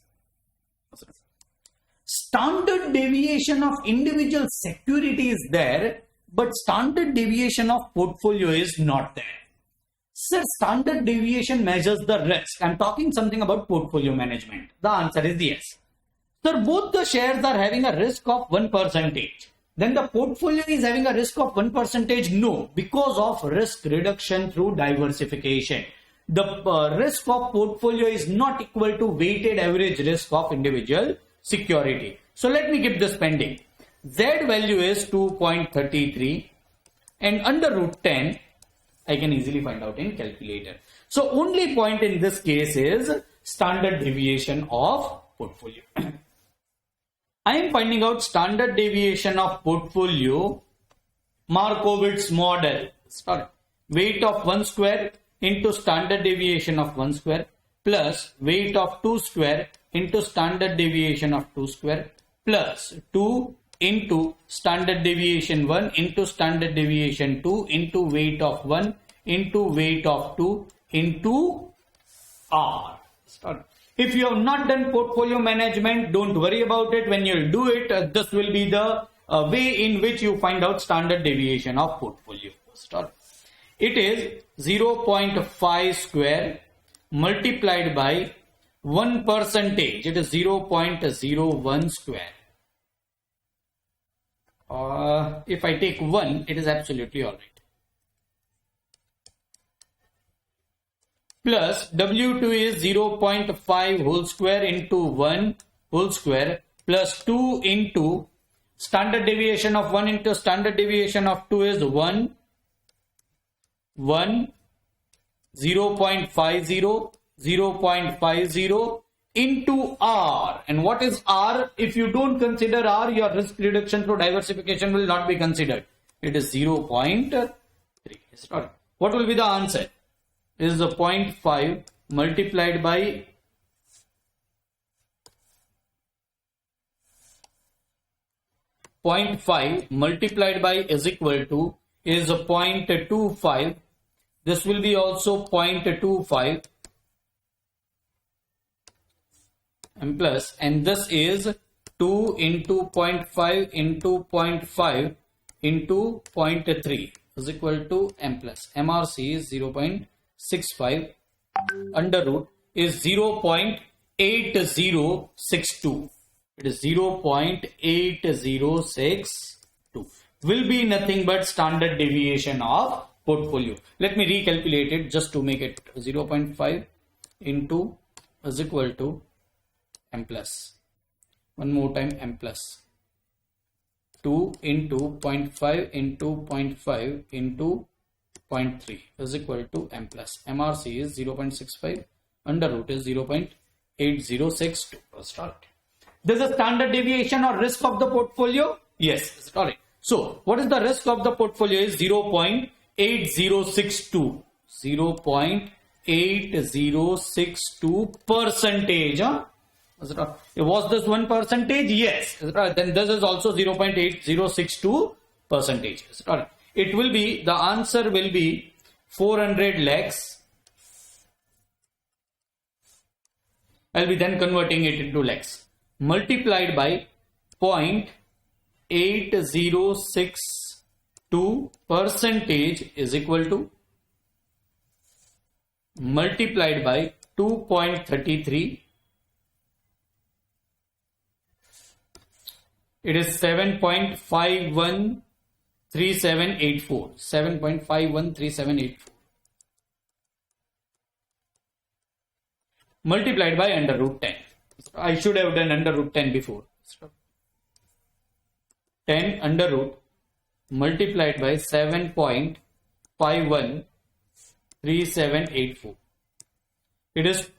Standard deviation of individual security is there, but standard deviation of portfolio is not there. Sir, standard deviation measures the risk. I am talking something about portfolio management. The answer is yes. Sir, both the shares are having a risk of 1%. Then the portfolio is having a risk of 1%. No, because of risk reduction through diversification. The risk of portfolio is not equal to weighted average risk of individual security. So let me keep this pending. Z value is 2.33 and under root 10 I can easily find out in calculator. So only point in this case is standard deviation of portfolio. I am finding out standard deviation of portfolio Markowitz model. Sorry. Weight of 1 square into standard deviation of 1 square plus weight of 2 square into standard deviation of 2 square plus 2 into standard deviation 1 into standard deviation 2 into weight of 1 into weight of 2 into R. If you have not done portfolio management, don't worry about it. When you do it, this will be the way in which you find out standard deviation of portfolio. It is 0.5 square multiplied by 1%. It is 0.01 square. If I take 1, it is absolutely alright. Plus W2 is 0.5 whole square into 1 whole square plus 2 into standard deviation of 1 into standard deviation of 2 is 1, 0.50, 0.50 into R. And what is R? If you don't consider R, your risk reduction through diversification will not be considered. It is 0.3. What will be the answer? It is 0.5 multiplied by 0.5 multiplied by is equal to is 0.25. This will be also 0.25 and plus, and this is 2 into 0.5 into 0.5 into 0.3 is equal to m plus. MRC is 0.65 under root is 0.8062. It is 0.8062. Will be nothing but standard deviation of portfolio. Let me recalculate it just to make it 0.5 into is equal to m plus. One more time, m plus. 2 into 0.5 into 0.5 into 0.3 is equal to m plus. MRC is 0.65. Under root is 0.8062. Start. This is standard deviation or risk of the portfolio. Yes, sorry. So, what is the risk of the portfolio? Is 0.8062. 0.8062 percentage. Huh? Was this 1%? Yes. Then this is also 0.8062 percentage. It will be, the answer will be 400 lakhs. I'll be then converting it into lakhs. Multiplied by 0.8062 percentage is equal to multiplied by 2.33. It is 7.513784. 7.513784. Multiplied by under root 10. I should have done under root 10 before. 10 under root multiplied by 7.513784. It is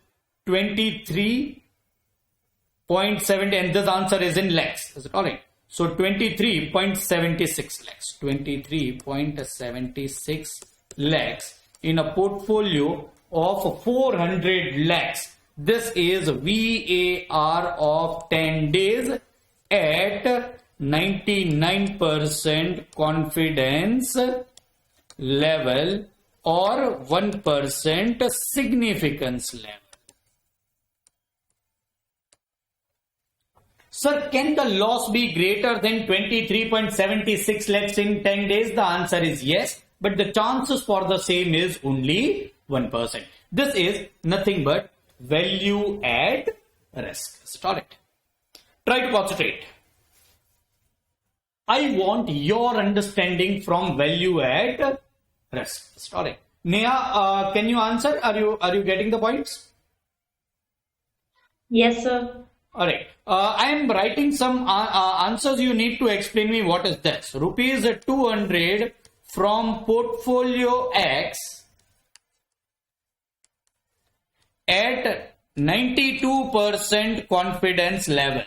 23.70 and this answer is in lakhs. Is it alright? So 23.76 lakhs. 23.76 lakhs in a portfolio of 400 lakhs. This is VAR of 10 days at 99% confidence level or 1% significance level. Sir, can the loss be greater than 23.76 lakhs in 10 days? The answer is yes, but the chances for the same is only 1%. This is nothing but value at risk. Start it. Try to concentrate. I want your understanding from value at risk. Start it. Neha, can you answer? Are you getting the points? Yes, sir. Alright. I am writing some answers. You need to explain me what is this. Rupees 200 from portfolio X at 92% confidence level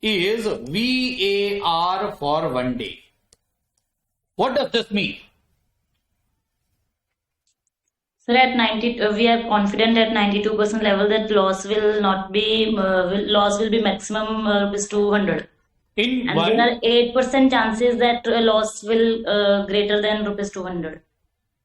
is VAR for 1 day. What does this mean? Sir, at 90, we are confident at 92% level that loss will not be loss will be maximum rupees 200. In And one, there are 8% chances that loss will greater than rupees 200.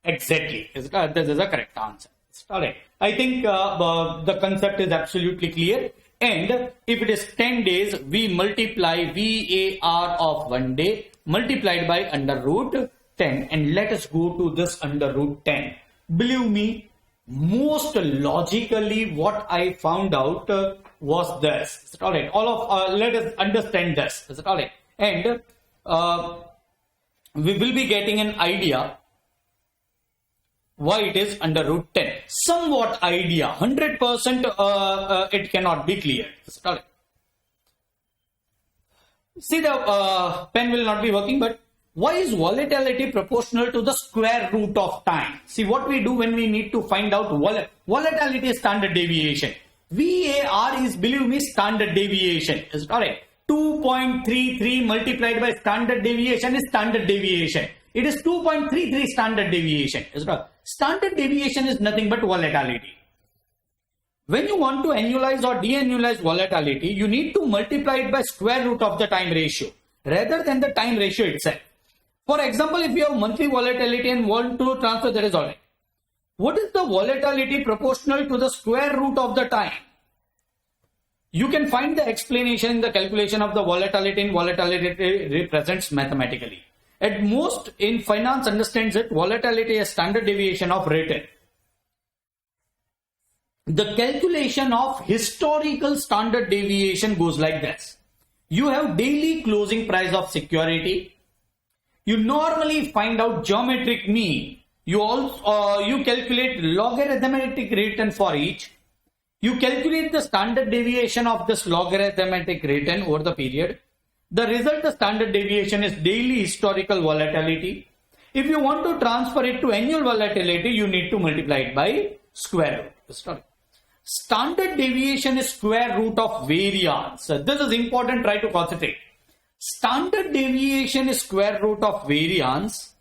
exactly. This is a correct answer. Alright. I think the concept is absolutely clear. And if it is 10 days, we multiply VAR of 1 day multiplied by under root 10. And let us go to this under root 10. Believe me, most logically what I found out was this. Is it alright? All of let us understand this. Is it alright? And we will be getting an idea why it is under root 10. Somewhat idea. 100% it cannot be clear. Is it alright? See, the pen will not be working, but why is volatility proportional to the square root of time? See, what we do when we need to find out volatility is standard deviation. VAR is, believe me, standard deviation. Is it alright? 2.33 multiplied by standard deviation is standard deviation. It is 2.33 standard deviation. Is it alright? Standard deviation is nothing but volatility. When you want to annualize or de-annualize volatility, you need to multiply it by square root of the time ratio rather than the time ratio itself. For example, if you have monthly volatility and want to transfer, that is alright. What is the volatility proportional to the square root of the time? You can find the explanation in the calculation of the volatility, and volatility represents mathematically. At most in finance understands it, volatility is standard deviation of return. the calculation of historical standard deviation goes like this. You have daily closing price of security. You normally find out geometric mean. You calculate logarithmic return for each. You calculate the standard deviation of this logarithmic return over the period. The result, the standard deviation, is daily historical volatility. If you want to transfer it to annual volatility, you need to multiply it by square root. Standard deviation is square root of variance. This is important, try to concentrate. Standard deviation is square root of variance.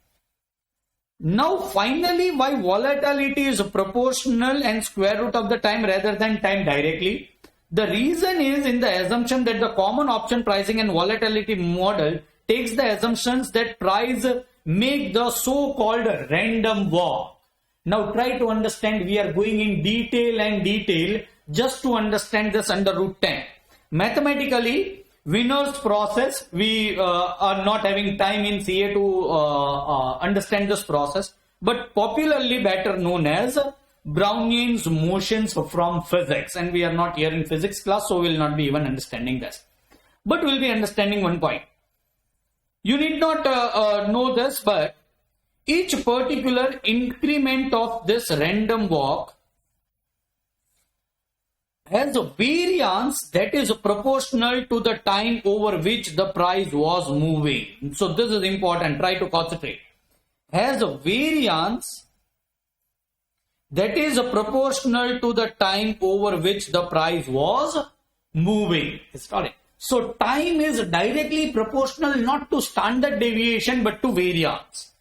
Now finally, why volatility is proportional and square root of the time rather than time directly? The reason is in the assumption that the common option pricing and volatility model takes the assumptions that price make the so-called random walk. Now try to understand, we are going in detail just to understand this under root 10. Mathematically, Wiener's process, we are not having time in CA to understand this process, but popularly better known as Brownian's motions from physics, and we are not here in physics class, so we will not be even understanding this. But we will be understanding one point. You need not know this, but each particular increment of this random walk has a variance that is proportional to the time over which the price was moving. So this is important, try to concentrate. Has a variance that is proportional to the time over which the price was moving. So time is directly proportional not to standard deviation but to variance.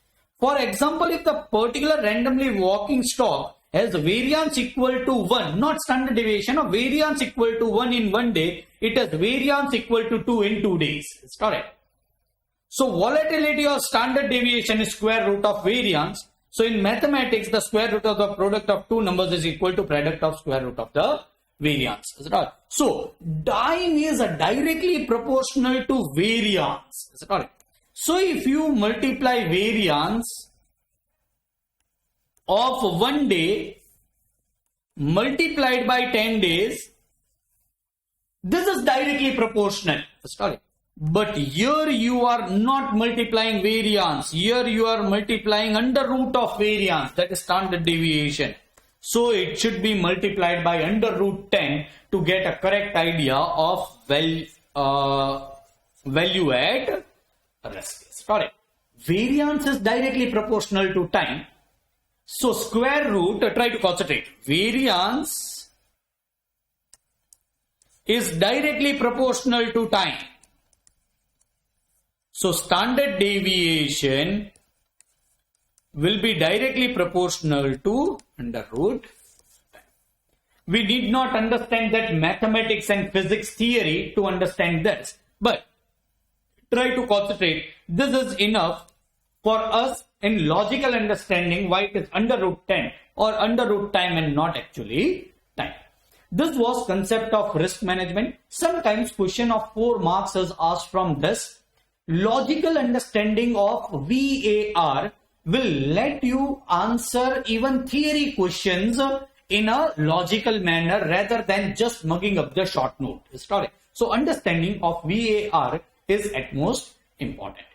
For example, if the particular randomly walking stock has variance equal to 1, not standard deviation, or variance equal to 1 in 1 day, it has variance equal to 2 in 2 days. It's correct. So volatility or standard deviation is square root of variance. So in mathematics, the square root of the product of two numbers is equal to product of square root of the variance. Is it right? So time is directly proportional to variance. Is it correct? So if you multiply variance of 1 day multiplied by 10 days, this is directly proportional. Sorry. But here you are not multiplying variance. Here you are multiplying under root of variance, that is standard deviation. So it should be multiplied by under root 10 to get a correct idea of value at risk. Sorry. Variance is directly proportional to time. So square root, try to concentrate. Variance is directly proportional to time. So standard deviation will be directly proportional to under root. We need not understand that mathematics and physics theory to understand this, but try to concentrate. This is enough for us in logical understanding why it is under root 10 or under root time and not actually time. This was concept of risk management. Sometimes question of 4 marks is asked from this. Logical understanding of VAR will let you answer even theory questions in a logical manner rather than just mugging up the short note. So understanding of VAR is at most important.